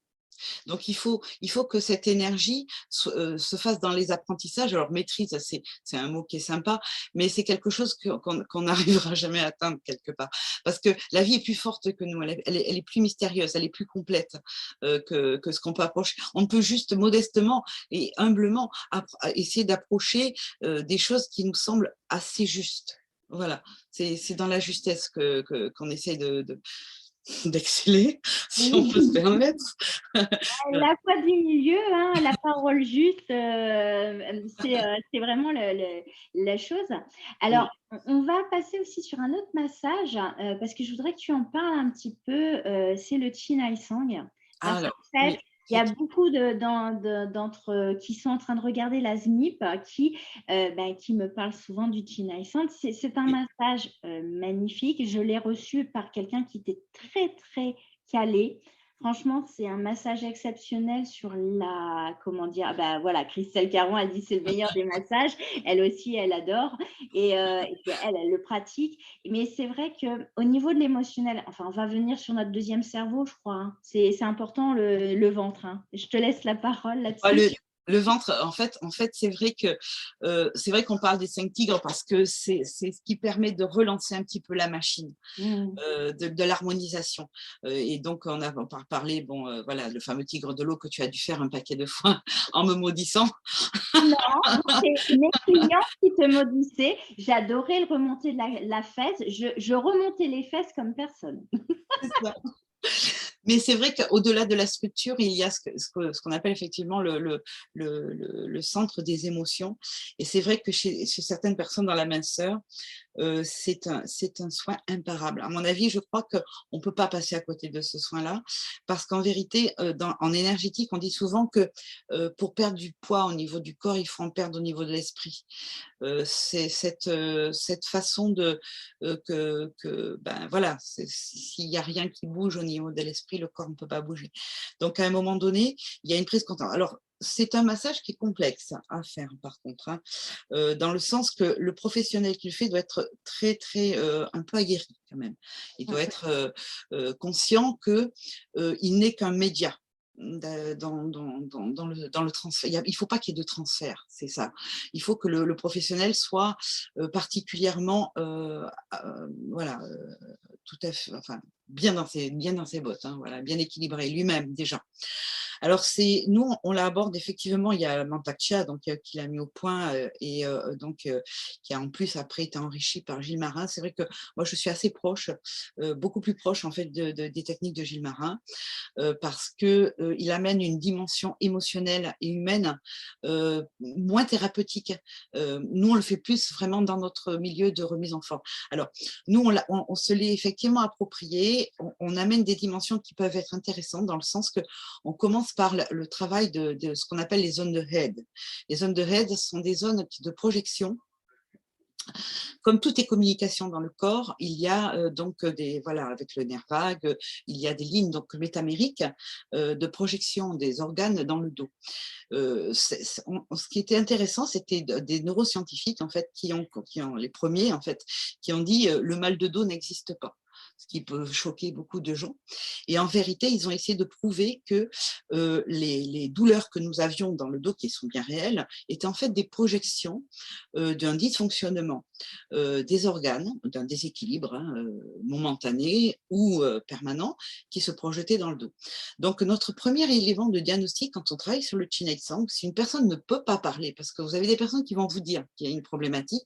Donc, il faut que cette énergie se fasse dans les apprentissages. Alors, maîtrise, c'est un mot qui est sympa, mais c'est quelque chose qu'on n'arrivera jamais à atteindre quelque part. Parce que la vie est plus forte que nous, elle est plus mystérieuse, elle est plus complète que ce qu'on peut approcher. On peut juste modestement et humblement essayer d'approcher des choses qui nous semblent assez justes. Voilà, c'est dans la justesse qu'on essaie d'exceller, si on peut se permettre. La voix du milieu, hein, la parole juste, c'est vraiment la chose. Alors, on va passer aussi sur un autre massage, parce que je voudrais que tu en parles un petit peu, c'est le Chinai Sang. Parce qu'en fait, il y a beaucoup d'entre qui sont en train de regarder la ZMIP qui me parlent souvent du Chinai Sang. C'est un massage magnifique. Je l'ai reçu par quelqu'un qui était très, très calé. Franchement, c'est un massage exceptionnel sur voilà, Christelle Caron, elle dit c'est le meilleur des massages. Elle aussi, elle adore. Et puis elle le pratique. Mais c'est vrai qu'au niveau de l'émotionnel, enfin, on va venir sur notre deuxième cerveau, je crois. Hein. C'est important, le ventre. Hein. Je te laisse la parole là-dessus. Le ventre, en fait, c'est vrai qu'on parle des 5 tigres parce que c'est ce qui permet de relancer un petit peu la machine, de l'harmonisation. Et donc, on a parlé, voilà, le fameux tigre de l'eau que tu as dû faire un paquet de fois en me maudissant. Non, c'est mes clients qui te maudissaient. J'adorais le remonter de la fesse. Je remontais les fesses comme personne. C'est ça. Mais c'est vrai qu'au-delà de la structure, il y a ce qu'on appelle effectivement le centre des émotions. Et c'est vrai que chez certaines personnes dans la minceur, c'est un soin imparable. À mon avis, je crois qu'on ne peut pas passer à côté de ce soin-là, parce qu'en vérité, en énergétique, on dit souvent que pour perdre du poids au niveau du corps, il faut en perdre au niveau de l'esprit. C'est cette façon voilà, s'il n'y a rien qui bouge au niveau de l'esprit, le corps ne peut pas bouger. Donc, à un moment donné, il y a une prise de conscience. Alors, c'est un massage qui est complexe à faire, par contre, hein, dans le sens que le professionnel qui le fait doit être très, très, un peu aguerri quand même. Il doit être conscient qu'il n'est qu'un média dans le transfert. Il ne faut pas qu'il y ait de transfert, c'est ça. Il faut que le professionnel soit particulièrement, voilà, tout à fait, enfin, bien dans ses bottes, hein, voilà, bien équilibré lui-même déjà. Alors, nous, on l'aborde effectivement, il y a Mantak-Chia qui l'a mis au point et qui a en plus après été enrichi par Gilles Marin. C'est vrai que moi, je suis assez proche, beaucoup plus proche en fait des techniques de Gilles Marin, parce qu'il amène une dimension émotionnelle et humaine moins thérapeutique. Nous, on le fait plus vraiment dans notre milieu de remise en forme. Alors, nous, on se l'est effectivement approprié. On amène des dimensions qui peuvent être intéressantes dans le sens qu'on commence par le travail de ce qu'on appelle les zones de Head. Les zones de Head sont des zones de projection. Comme toutes les communications dans le corps, il y a voilà, avec le nerf vague, il y a des lignes donc métamériques de projection des organes dans le dos. Ce qui était intéressant, c'était des neuroscientifiques en fait qui ont les premiers en fait qui ont dit le mal de dos n'existe pas, ce qui peut choquer beaucoup de gens. Et en vérité, ils ont essayé de prouver que les douleurs que nous avions dans le dos, qui sont bien réelles, étaient en fait des projections d'un dysfonctionnement des organes, d'un déséquilibre momentané ou permanent qui se projetait dans le dos. Donc, notre premier élément de diagnostic quand on travaille sur le Chinai Sang, si une personne ne peut pas parler, parce que vous avez des personnes qui vont vous dire qu'il y a une problématique,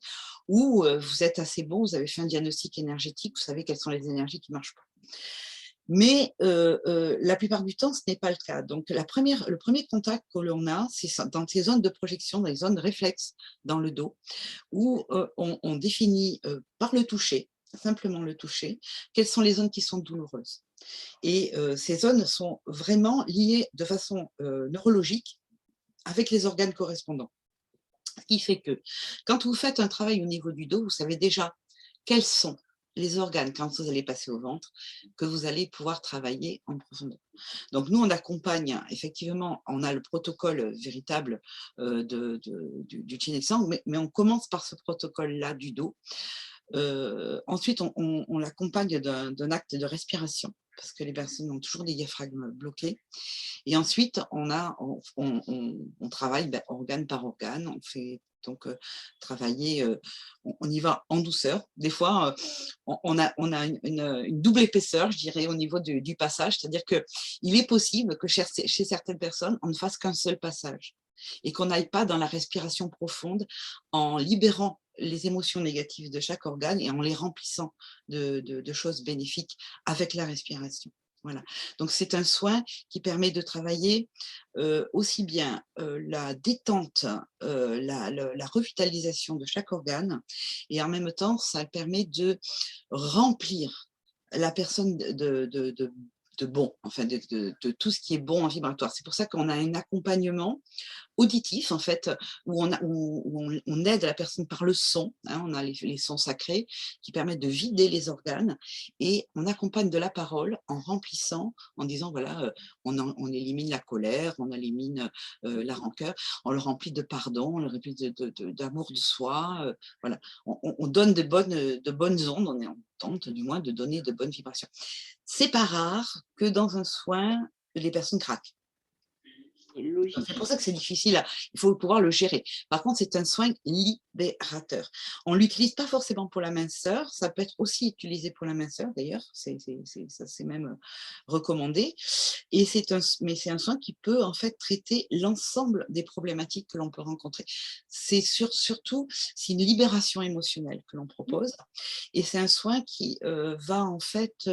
ou vous êtes assez bon, vous avez fait un diagnostic énergétique, vous savez quelles sont les énergies qui ne marchent pas. Mais la plupart du temps, ce n'est pas le cas. Donc, le premier contact que l'on a, c'est dans ces zones de projection, dans les zones de réflexe dans le dos, où on définit par le toucher, simplement le toucher, quelles sont les zones qui sont douloureuses. Et ces zones sont vraiment liées de façon neurologique avec les organes correspondants. Ce qui fait que quand vous faites un travail au niveau du dos, vous savez déjà quels sont les organes, quand vous allez passer au ventre, que vous allez pouvoir travailler en profondeur. Donc nous, on accompagne, effectivement, on a le protocole véritable du Chin Sang, mais on commence par ce protocole-là du dos. Ensuite, on l'accompagne d'un acte de respiration, parce que les personnes ont toujours des diaphragmes bloqués. Et ensuite, on travaille organe par organe, on fait donc travailler, on y va en douceur. Des fois, on a une double épaisseur, je dirais, au niveau du passage, c'est-à-dire qu'il est possible que chez certaines personnes, on ne fasse qu'un seul passage et qu'on n'aille pas dans la respiration profonde en libérant les émotions négatives de chaque organe et en les remplissant de choses bénéfiques avec la respiration. Voilà. Donc, c'est un soin qui permet de travailler aussi bien la détente, la revitalisation de chaque organe, et en même temps, ça permet de remplir la personne de bon, enfin de tout ce qui est bon en vibratoire. C'est pour ça qu'on a un accompagnement auditif, en fait, où on aide la personne par le son, hein, on a les sons sacrés qui permettent de vider les organes, et on accompagne de la parole en remplissant, en disant, voilà, on élimine la colère, on élimine la rancœur, on le remplit de pardon, on le remplit d'amour de soi, voilà. On donne de bonnes ondes, on tente du moins de donner de bonnes vibrations. C'est pas rare que dans un soin, les personnes craquent. C'est pour ça que c'est difficile, il faut pouvoir le gérer. Par contre, c'est un soin libérateur. On ne l'utilise pas forcément pour la minceur, ça peut être aussi utilisé pour la minceur d'ailleurs, ça c'est même recommandé. Mais c'est un soin qui peut en fait traiter l'ensemble des problématiques que l'on peut rencontrer. C'est surtout, c'est une libération émotionnelle que l'on propose, et c'est un soin qui va en fait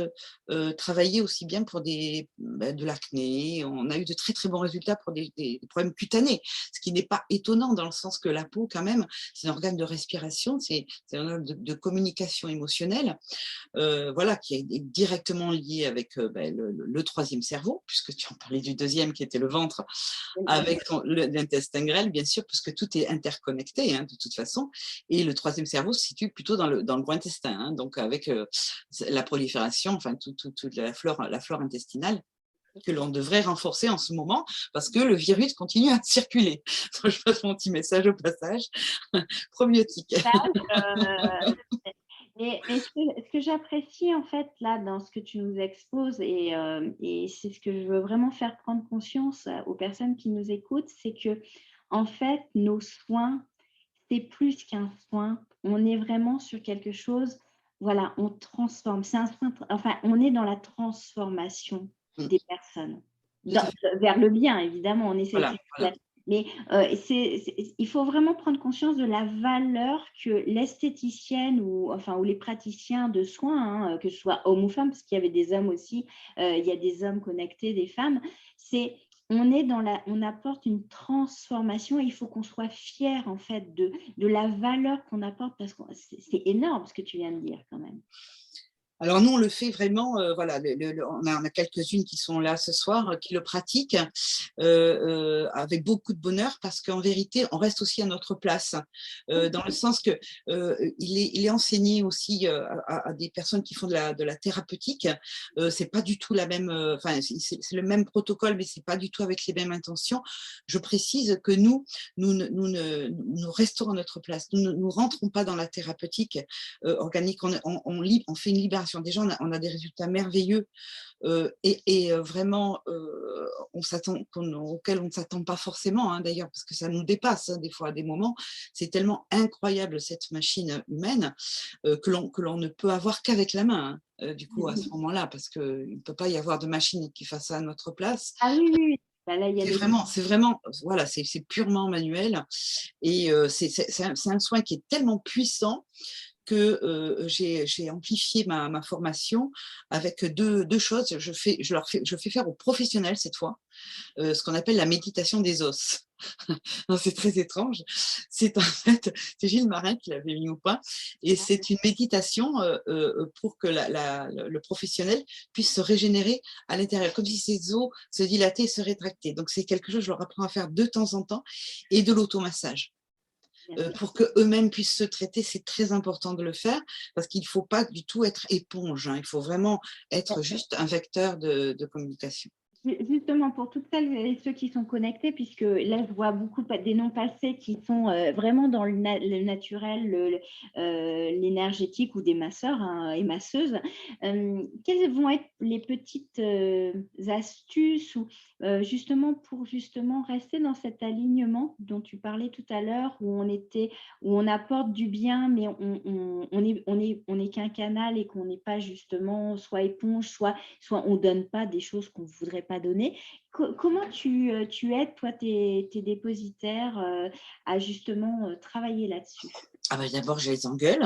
travailler aussi bien pour de l'acné. On a eu de très très bons résultats pour des problèmes cutanés, ce qui n'est pas étonnant dans le sens que la peau, quand même, c'est un organe de respiration, c'est un organe de communication émotionnelle, voilà, qui est directement lié avec le troisième cerveau, puisque tu en parlais du deuxième qui était le ventre, avec l'intestin grêle, bien sûr, puisque tout est interconnecté, hein, de toute façon, et le troisième cerveau se situe plutôt dans le gros intestin, hein, donc avec la prolifération, enfin toute la flore intestinale, que l'on devrait renforcer en ce moment, parce que le virus continue à circuler. Je passe mon petit message au passage. Probiotique. Et ce que j'apprécie en fait là dans ce que tu nous exposes, et c'est ce que je veux vraiment faire prendre conscience aux personnes qui nous écoutent, c'est que en fait nos soins, c'est plus qu'un soin. On est vraiment sur quelque chose, voilà, on transforme. C'est un soin, enfin, on est dans la transformation des personnes. Vers le bien, évidemment, on essaie Voilà, de voilà. mais il faut vraiment prendre conscience de la valeur que l'esthéticienne ou les praticiens de soins, hein, que ce soit homme ou femme, parce qu'il y avait des hommes aussi, il y a des hommes connectés, des femmes, on apporte une transformation, et il faut qu'on soit fier en fait de la valeur qu'on apporte, parce que c'est énorme ce que tu viens de dire quand même. Alors nous, on le fait vraiment, voilà, on a quelques-unes qui sont là ce soir, qui le pratiquent avec beaucoup de bonheur, parce qu'en vérité, on reste aussi à notre place, dans le sens que il est enseigné aussi à des personnes qui font de la thérapeutique. C'est pas du tout la même, c'est le même protocole, mais c'est pas du tout avec les mêmes intentions. Je précise que nous restons à notre place. Nous ne rentrons pas dans la thérapeutique organique. On fait une libération. Déjà, on a des résultats merveilleux et vraiment auxquels on ne s'attend pas forcément, hein, d'ailleurs, parce que ça nous dépasse, hein, des fois à des moments. C'est tellement incroyable cette machine humaine que l'on ne peut avoir qu'avec la main, hein, du coup, à ce moment-là, parce qu'il ne peut pas y avoir de machine qui fasse ça à notre place. Ah oui, oui, oui. Bah là, C'est vraiment, voilà, c'est purement manuel, et c'est un soin qui est tellement puissant que j'ai amplifié ma formation avec deux choses. Je fais faire aux professionnels cette fois ce qu'on appelle la méditation des os. C'est très étrange. C'est en fait, c'est Gilles Marin qui l'avait mis au point, et c'est une méditation pour que le professionnel puisse se régénérer à l'intérieur, comme si ses os se dilataient et se rétractaient. Donc c'est quelque chose que je leur apprends à faire de temps en temps, et de l'automassage. Pour qu'eux-mêmes puissent se traiter, c'est très important de le faire, parce qu'il ne faut pas du tout être éponge, hein. Il faut vraiment être juste un vecteur de communication. Justement, pour toutes celles et ceux qui sont connectés, puisque là, je vois beaucoup des noms passés qui sont vraiment dans le naturel, l'énergétique, ou des masseurs, hein, et masseuses. Quelles vont être les petites astuces, ou justement pour rester dans cet alignement dont tu parlais tout à l'heure, où on apporte du bien, mais on est qu'un canal, et qu'on n'est pas justement soit éponge, soit on ne donne pas des choses qu'on ne voudrait pas donner. Comment tu aides, toi, tes dépositaires à justement travailler là-dessus? Ah ben d'abord, je les engueule.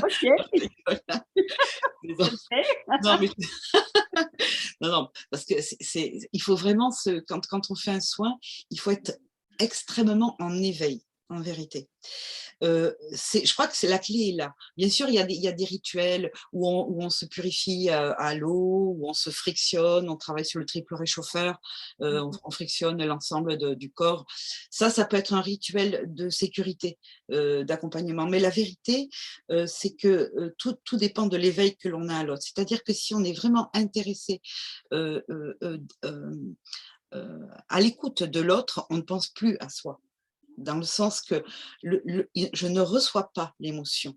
Ok. Non, mais... non, parce que il faut vraiment, quand on fait un soin, il faut être extrêmement en éveil, en vérité. Je crois que la clé est là. Bien sûr, il y a des rituels où on se purifie à l'eau, où on se frictionne, on travaille sur le triple réchauffeur, on frictionne l'ensemble du corps. Ça peut être un rituel de sécurité, d'accompagnement. Mais la vérité, c'est que tout dépend de l'éveil que l'on a à l'autre. C'est-à-dire que si on est vraiment intéressé à l'écoute de l'autre, on ne pense plus à soi. Dans le sens que je ne reçois pas l'émotion.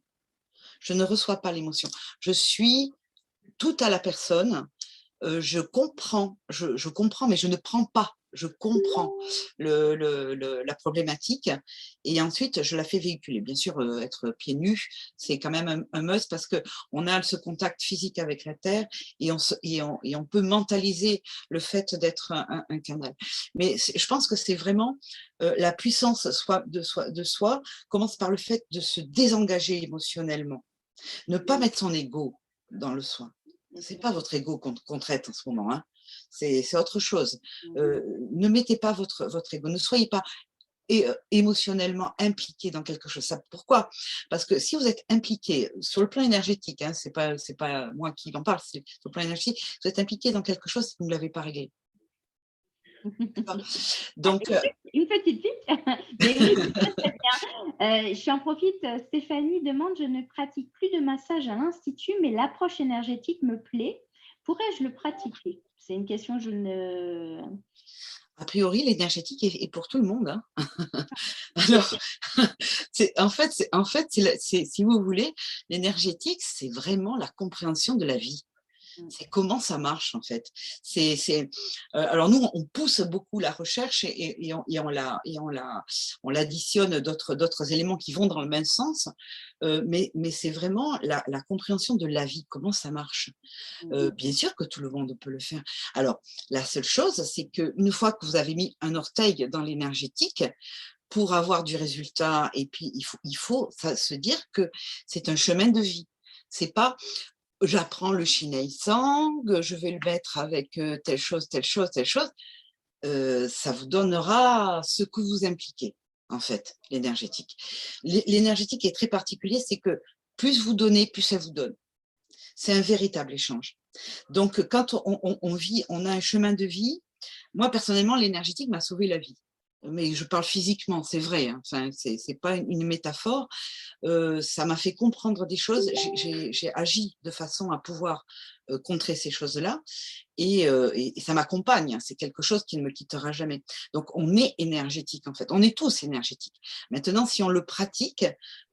Je ne reçois pas l'émotion. Je suis tout à la personne. Je comprends, mais je ne prends pas. Je comprends la problématique, et ensuite je la fais véhiculer. Bien sûr, être pieds nus, c'est quand même un must, parce qu'on a ce contact physique avec la terre, et on peut mentaliser le fait d'être un canal. Mais je pense que c'est vraiment la puissance de soi commence par le fait de se désengager émotionnellement. Ne pas mettre son ego dans le soin. Ce n'est pas votre ego qu'on traite en ce moment, hein. C'est autre chose. Ne mettez pas votre ego, ne soyez pas émotionnellement impliqué dans quelque chose. Pourquoi? Parce que si vous êtes impliqué sur le plan énergétique, hein, c'est pas moi qui en parle, c'est sur le plan énergétique, vous êtes impliqué dans quelque chose que vous ne l'avez pas réglé. Donc, une petite pique. Mais oui, très bien. J'en profite. Stéphanie demande: je ne pratique plus de massage à l'Institut, mais l'approche énergétique me plaît. Pourrais-je le pratiquer? C'est une question, a priori, l'énergétique est pour tout le monde, hein. Alors, en fait, si vous voulez, l'énergétique, c'est vraiment la compréhension de la vie. C'est comment ça marche, en fait. Alors nous, on pousse beaucoup la recherche, et on l'additionne d'autres éléments qui vont dans le même sens, mais c'est vraiment la compréhension de la vie, comment ça marche. Bien sûr que tout le monde peut le faire. Alors, la seule chose, c'est qu'une fois que vous avez mis un orteil dans l'énergétique, pour avoir du résultat, et puis il faut se dire que c'est un chemin de vie. C'est pas j'apprends le Shinei Sang, je vais le mettre avec telle chose, telle chose, telle chose. Ça vous donnera ce que vous impliquez, en fait, l'énergétique. L'énergétique est très particulier, c'est que plus vous donnez, plus ça vous donne. C'est un véritable échange. Donc, quand on vit, on a un chemin de vie. Moi, personnellement, l'énergétique m'a sauvé la vie. Mais je parle physiquement, c'est vrai, hein. Enfin, c'est pas une métaphore. Ça m'a fait comprendre des choses. J'ai agi de façon à pouvoir contrer ces choses-là, et ça m'accompagne, hein. C'est quelque chose qui ne me quittera jamais. Donc, on est énergétique, en fait. On est tous énergétiques. Maintenant, si on le pratique,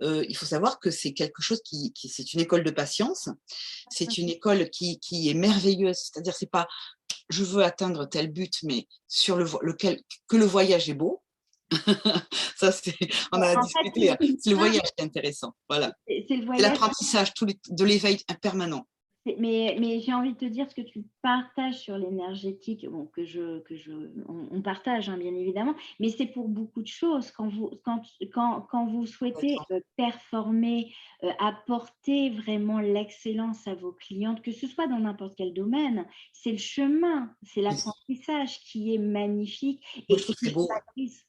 il faut savoir que c'est quelque chose c'est une école de patience. C'est une école qui est merveilleuse. C'est-à-dire, c'est pas je veux atteindre tel but, mais sur que le voyage est beau. Ça, on a discuté. C'est le voyage qui est intéressant. Voilà. C'est le C'est voyage. l'apprentissage de l'éveil permanent. Mais j'ai envie de te dire ce que tu partages sur l'énergétique, bon, on partage hein, bien évidemment, mais c'est pour beaucoup de choses. Quand vous souhaitez performer, apporter vraiment l'excellence à vos clientes, que ce soit dans n'importe quel domaine, c'est le chemin, c'est l'apprentissage qui est magnifique Moi, et je trouve que qui c'est beau. valorise.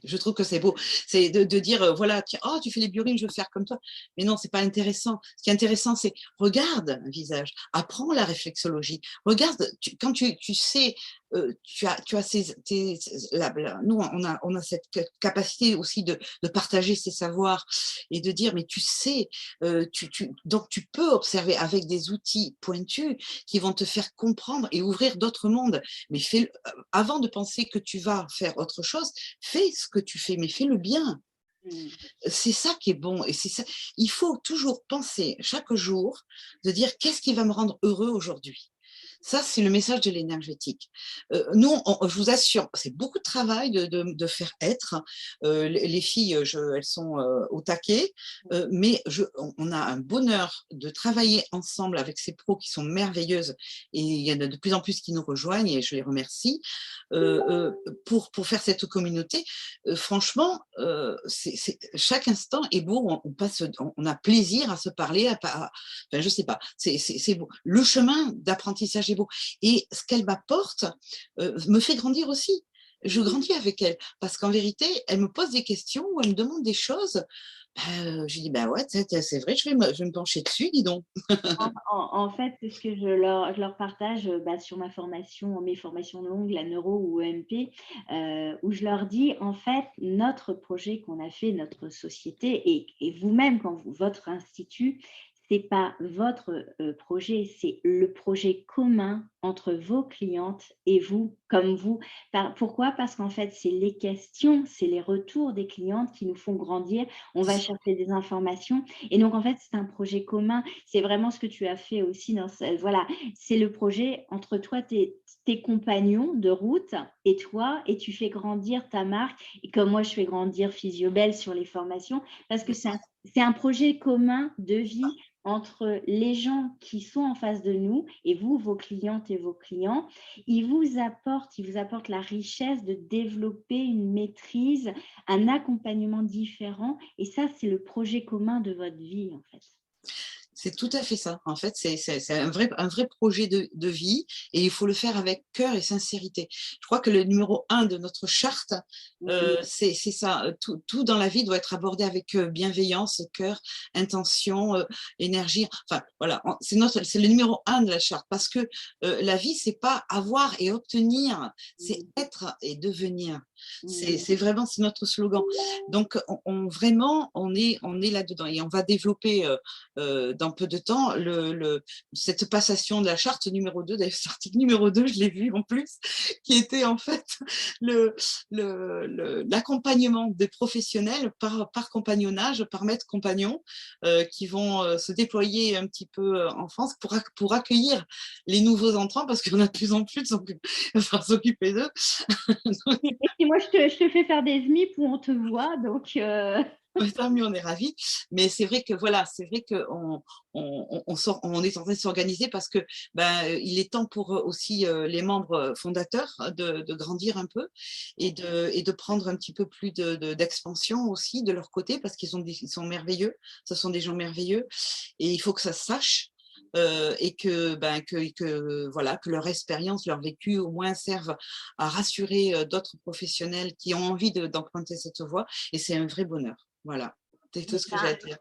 Je trouve que c'est beau. C'est de dire, voilà, tiens, oh, tu fais les biorhythmes, je veux faire comme toi. Mais non, c'est pas intéressant. Ce qui est intéressant, c'est regarde un visage, apprends la réflexologie. Regarde, quand tu sais, tu as nous, on a cette capacité aussi de partager ses savoirs et de dire, mais tu sais, donc tu peux observer avec des outils pointus qui vont te faire comprendre et ouvrir d'autres mondes. Mais avant de penser que tu vas faire autre chose, fais ce que tu fais, mais fais-le bien. C'est ça qui est bon. Et c'est ça. Il faut toujours penser chaque jour de dire qu'est-ce qui va me rendre heureux aujourd'hui. Ça, c'est le message de l'énergétique. Nous, je vous assure, c'est beaucoup de travail de faire être. Les filles, elles sont au taquet, mais on a un bonheur de travailler ensemble avec ces pros qui sont merveilleuses et il y en a de plus en plus qui nous rejoignent et je les remercie pour faire cette communauté. Franchement, chaque instant est beau. On a plaisir à se parler. Enfin, je sais pas. C'est beau. Le chemin d'apprentissage est beau. Et ce qu'elle m'apporte me fait grandir aussi. Je grandis avec elle parce qu'en vérité, elle me pose des questions ou elle me demande des choses. Je dis, bah ouais, c'est vrai, je vais me pencher dessus, dis donc. En fait, c'est ce que je leur partage sur ma formation, mes formations longues, la neuro ou EMP, où je leur dis, en fait, notre projet qu'on a fait, notre société, et vous-même, votre institut, c'est pas votre projet, c'est le projet commun entre vos clientes et vous, comme vous. Pourquoi? Parce qu'en fait, c'est les questions, c'est les retours des clientes qui nous font grandir. On va chercher des informations. Et donc, en fait, c'est un projet commun. C'est vraiment ce que tu as fait aussi. Voilà, c'est le projet entre toi, tes compagnons de route et toi, et tu fais grandir ta marque. Et comme moi, je fais grandir Physiobel sur les formations, parce que c'est un projet commun de vie entre les gens qui sont en face de nous et vous, vos clientes et vos clients. Ils vous apportent la richesse de développer une maîtrise, un accompagnement différent. Et ça, c'est le projet commun de votre vie, en fait. C'est tout à fait ça. En fait, c'est un vrai projet de vie et il faut le faire avec cœur et sincérité. Je crois que le numéro 1 de notre charte, c'est ça. Tout dans la vie doit être abordé avec bienveillance, cœur, intention, énergie. Enfin, voilà, c'est le numéro 1 de la charte parce que la vie, c'est pas avoir et obtenir, c'est être et devenir. C'est vraiment notre slogan. Donc, vraiment, on est là-dedans et on va développer dans peu de temps cette passation de la charte numéro 2, d'ailleurs, cet article numéro 2, je l'ai vu en plus, qui était en fait l'accompagnement des professionnels par compagnonnage, par maître compagnon, qui vont se déployer un petit peu en France pour accueillir les nouveaux entrants, parce qu'il y en a de plus en plus, donc il va falloir s'occuper d'eux. Et moi, je te fais faire des SMIP où on te voit, donc… Tant mieux, on est ravis. Mais c'est vrai que voilà, c'est vrai qu'on on est en train de s'organiser parce que il est temps pour aussi les membres fondateurs de grandir un peu et de prendre un petit peu plus d'expansion aussi de leur côté parce ils sont merveilleux. Ce sont des gens merveilleux et il faut que ça se sache. Et voilà, que leur expérience, leur vécu au moins servent à rassurer d'autres professionnels qui ont envie d'emprunter cette voie et c'est un vrai bonheur. Voilà, c'est tout ce que j'ai à dire.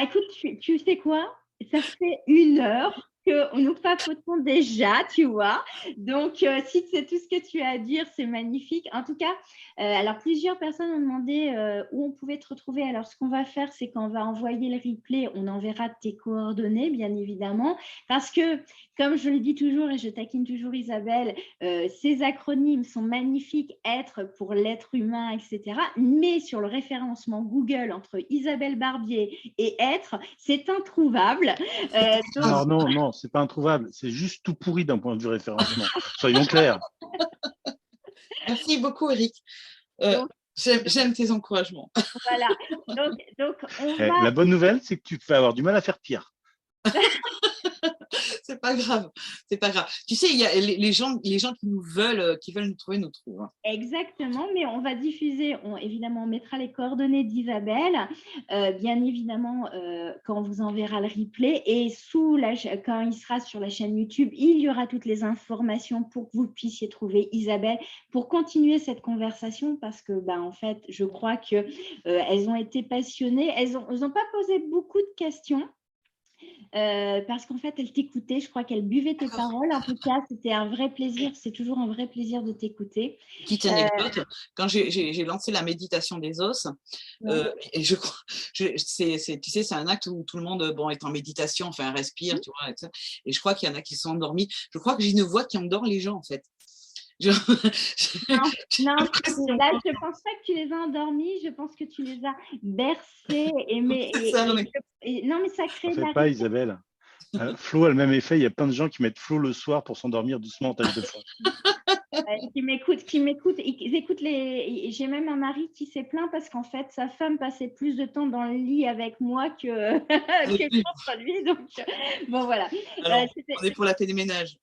Écoute, tu sais quoi? Ça fait 1 heure que nous papotons déjà, tu vois. Donc, si c'est tout ce que tu as à dire, c'est magnifique. En tout cas, alors plusieurs personnes ont demandé où on pouvait te retrouver. Alors, ce qu'on va faire, c'est qu'on va envoyer le replay. On enverra tes coordonnées, bien évidemment, parce que, comme je le dis toujours et je taquine toujours Isabelle, ces acronymes sont magnifiques, être pour l'être humain, etc. Mais sur le référencement Google entre Isabelle Barbier et être, c'est introuvable. Alors non, c'est pas introuvable, c'est juste tout pourri d'un point de vue référencement. Soyons clairs. Merci beaucoup, Eric. J'aime tes encouragements. Voilà. Donc on va… La bonne nouvelle, c'est que tu vas avoir du mal à faire pire. C'est pas grave, c'est pas grave. Tu sais, il y a les gens qui veulent nous trouver, nous trouvent. Hein. Exactement, mais on va diffuser, évidemment, on mettra les coordonnées d'Isabelle, bien évidemment, quand on vous enverra le replay, et quand il sera sur la chaîne YouTube, il y aura toutes les informations pour que vous puissiez trouver Isabelle, pour continuer cette conversation, parce que, en fait, je crois qu'elles ont été passionnées, elles n'ont pas posé beaucoup de questions, parce qu'en fait, elle t'écoutait, je crois qu'elle buvait tes paroles. En tout cas, c'était un vrai plaisir, c'est toujours un vrai plaisir de t'écouter. Petite anecdote, quand j'ai lancé la méditation des os, et je crois, tu sais, c'est un acte où tout le monde est en méditation, enfin respire, tu vois, et je crois qu'il y en a qui sont endormis. Je crois que j'ai une voix qui endort les gens, en fait. Non, là, je ne pense pas que tu les as endormis, je pense que tu les as bercés. Non, mais ça crée de la pas, Isabelle. Flo a le même effet. Il y a plein de gens qui mettent Flo le soir pour s'endormir doucement en tâche de fond. Qui m'écoutent. Ils écoutent J'ai même un mari qui s'est plaint parce qu'en fait, sa femme passait plus de temps dans le lit avec moi que contre lui. Donc, bon, voilà. Alors, on est pour la téléménage.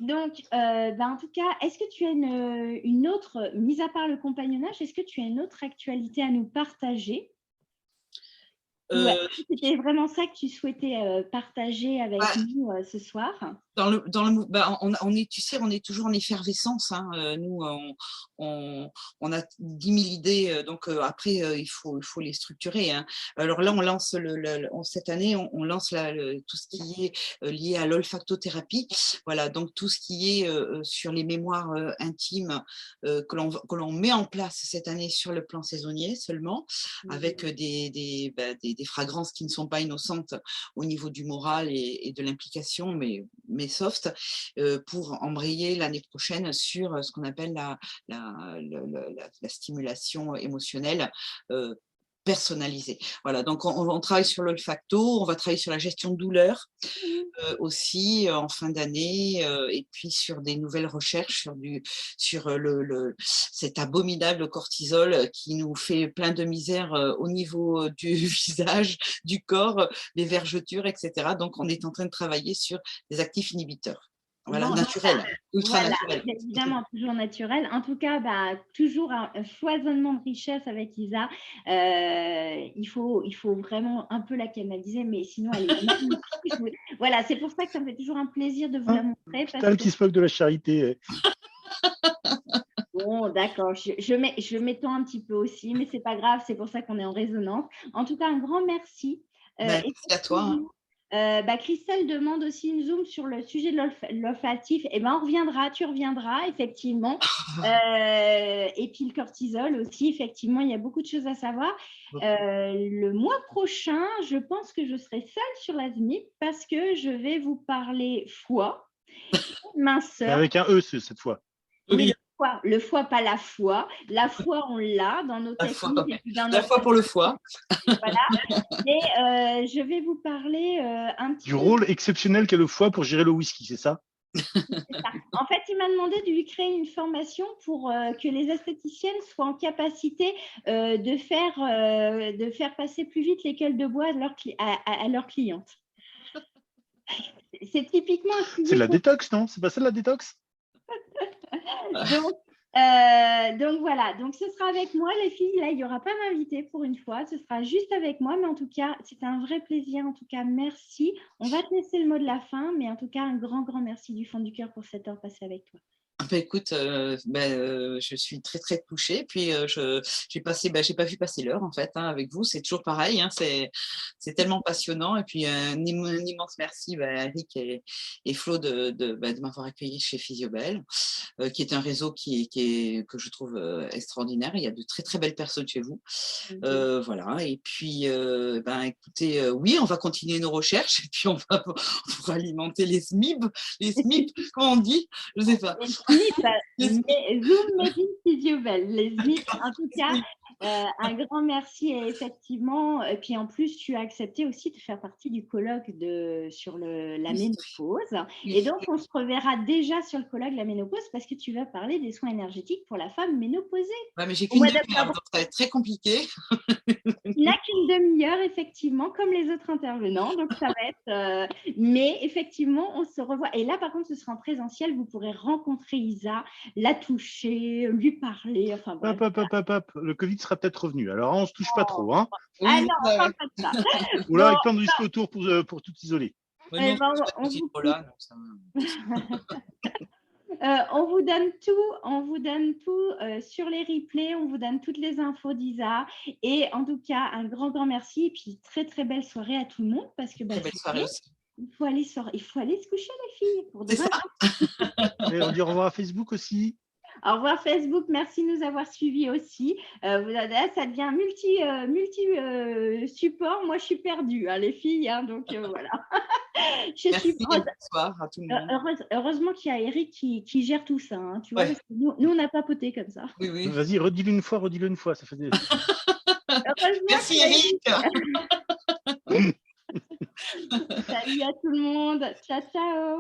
Donc, en tout cas, est-ce que tu as une autre, mis à part le compagnonnage, est-ce que tu as une autre actualité à nous partager? C'était vraiment ça que tu souhaitais partager avec nous ce soir. On est, tu sais, on est toujours en effervescence. Hein. Nous, on a 10 000 idées, donc après, il faut les structurer. Hein. Alors là, on lance cette année, on lance tout ce qui est lié à l'olfactothérapie. Voilà, donc tout ce qui est sur les mémoires intimes que l'on met en place cette année sur le plan saisonnier seulement, avec des fragrances qui ne sont pas innocentes au niveau du moral et de l'implication, mais soft, pour embrayer l'année prochaine sur ce qu'on appelle la stimulation émotionnelle personnalisée. Voilà, donc on travaille sur l'olfacto, on va travailler sur la gestion de douleur aussi en fin d'année, et puis sur des nouvelles recherches sur cet abominable cortisol qui nous fait plein de misère au niveau du visage, du corps, des vergetures, etc. Donc on est en train de travailler sur des actifs inhibiteurs. Voilà, naturel, ultra naturel. Évidemment, toujours naturel. En tout cas, toujours un foisonnement de richesse avec Isa. Il faut vraiment un peu la canaliser, mais sinon, elle est magnifique. Voilà, c'est pour ça que ça me fait toujours un plaisir de vous la montrer. Putain, qui se moque de la charité. Bon, d'accord, je m'étends un petit peu aussi, mais c'est pas grave, c'est pour ça qu'on est en résonance. En tout cas, un grand merci. Merci à toi. Hein. Christelle demande aussi une zoom sur le sujet de l'olfactif. Tu reviendras, effectivement. Et puis le cortisol aussi, effectivement, il y a beaucoup de choses à savoir. Le mois prochain, je pense que je serai seule sur la ZMIP parce que je vais vous parler foie, minceur. Avec un E cette fois. Oui. Le foie, pas la foi. La foi, on l'a dans nos techniques. La foi pour le foie. Voilà. Et je vais vous parler un petit peu… Du rôle exceptionnel qu'est le foie pour gérer le whisky, c'est ça? C'est ça. En fait, il m'a demandé de lui créer une formation pour que les esthéticiennes soient en capacité de faire passer plus vite les gueules de bois à leurs clientes. C'est typiquement… C'est la détox, non? C'est pas ça la détox? Donc voilà, donc ce sera avec moi les filles, là il n'y aura pas d'invité pour une fois, ce sera juste avec moi, mais en tout cas c'était un vrai plaisir, en tout cas merci. On va te laisser le mot de la fin, mais en tout cas un grand merci du fond du cœur pour cette heure passée avec toi. Écoute, je suis très très touchée. Puis j'ai pas vu passer l'heure en fait avec vous. C'est toujours pareil. Hein, c'est tellement passionnant. Et puis un immense merci à Eric et Flo de m'avoir accueilli chez Physiobel, qui est un réseau que je trouve extraordinaire. Il y a de très très belles personnes chez vous. Voilà. Et puis écoutez, oui, on va continuer nos recherches et puis on pourra alimenter les SMIP, comment on dit, je sais pas. Zoom Made in Physiobel, les SMIP. En tout cas, Un grand merci, et effectivement. Et puis en plus, tu as accepté aussi de faire partie du colloque sur la Oui, ménopause. Et oui. donc, on se reverra déjà sur le colloque de la ménopause parce que tu vas parler des soins énergétiques pour la femme ménopausée Ouais, mais j'ai au qu'une mois demi-heure, d'octobre. donc ça va être très compliqué. Il n'a qu'une demi-heure, effectivement, comme les autres intervenants. Donc, ça va être. Mais effectivement, on se revoit. Et là, par contre, ce sera en présentiel. Vous pourrez rencontrer Isa, la toucher, lui parler. Enfin, bref. Hop. Le Covid sera peut-être revenu. Alors, on se touche pas trop. Hein. Ah Oui, non, on parle pas de ça. Ou là, Bon, avec plein de disques autour pour tout isoler. ouais, eh non, ben, c'est pas on petit vous trop là. Donc ça... On vous donne tout sur les replays, on vous donne toutes les infos d'Isa. Et en tout cas, un grand merci. Et puis, très, très belle soirée à tout le monde parce que Très belle soirée aussi. il faut aller se coucher, les filles. Pour C'est demain. ça. Et on dit au revoir à Facebook aussi. Au revoir Facebook, merci de nous avoir suivis aussi. Là, ça devient multi support. Moi, je suis perdue, hein, les filles. Hein, donc voilà. Merci et bonsoir à tout le monde. Heureusement qu'il y a Eric qui gère tout ça. Hein, tu vois, Ouais. parce que nous, on a papoté comme ça. Oui. Vas-y, redis-le une fois. Ça fait des... Merci Eric. Salut à tout le monde. Ciao, ciao.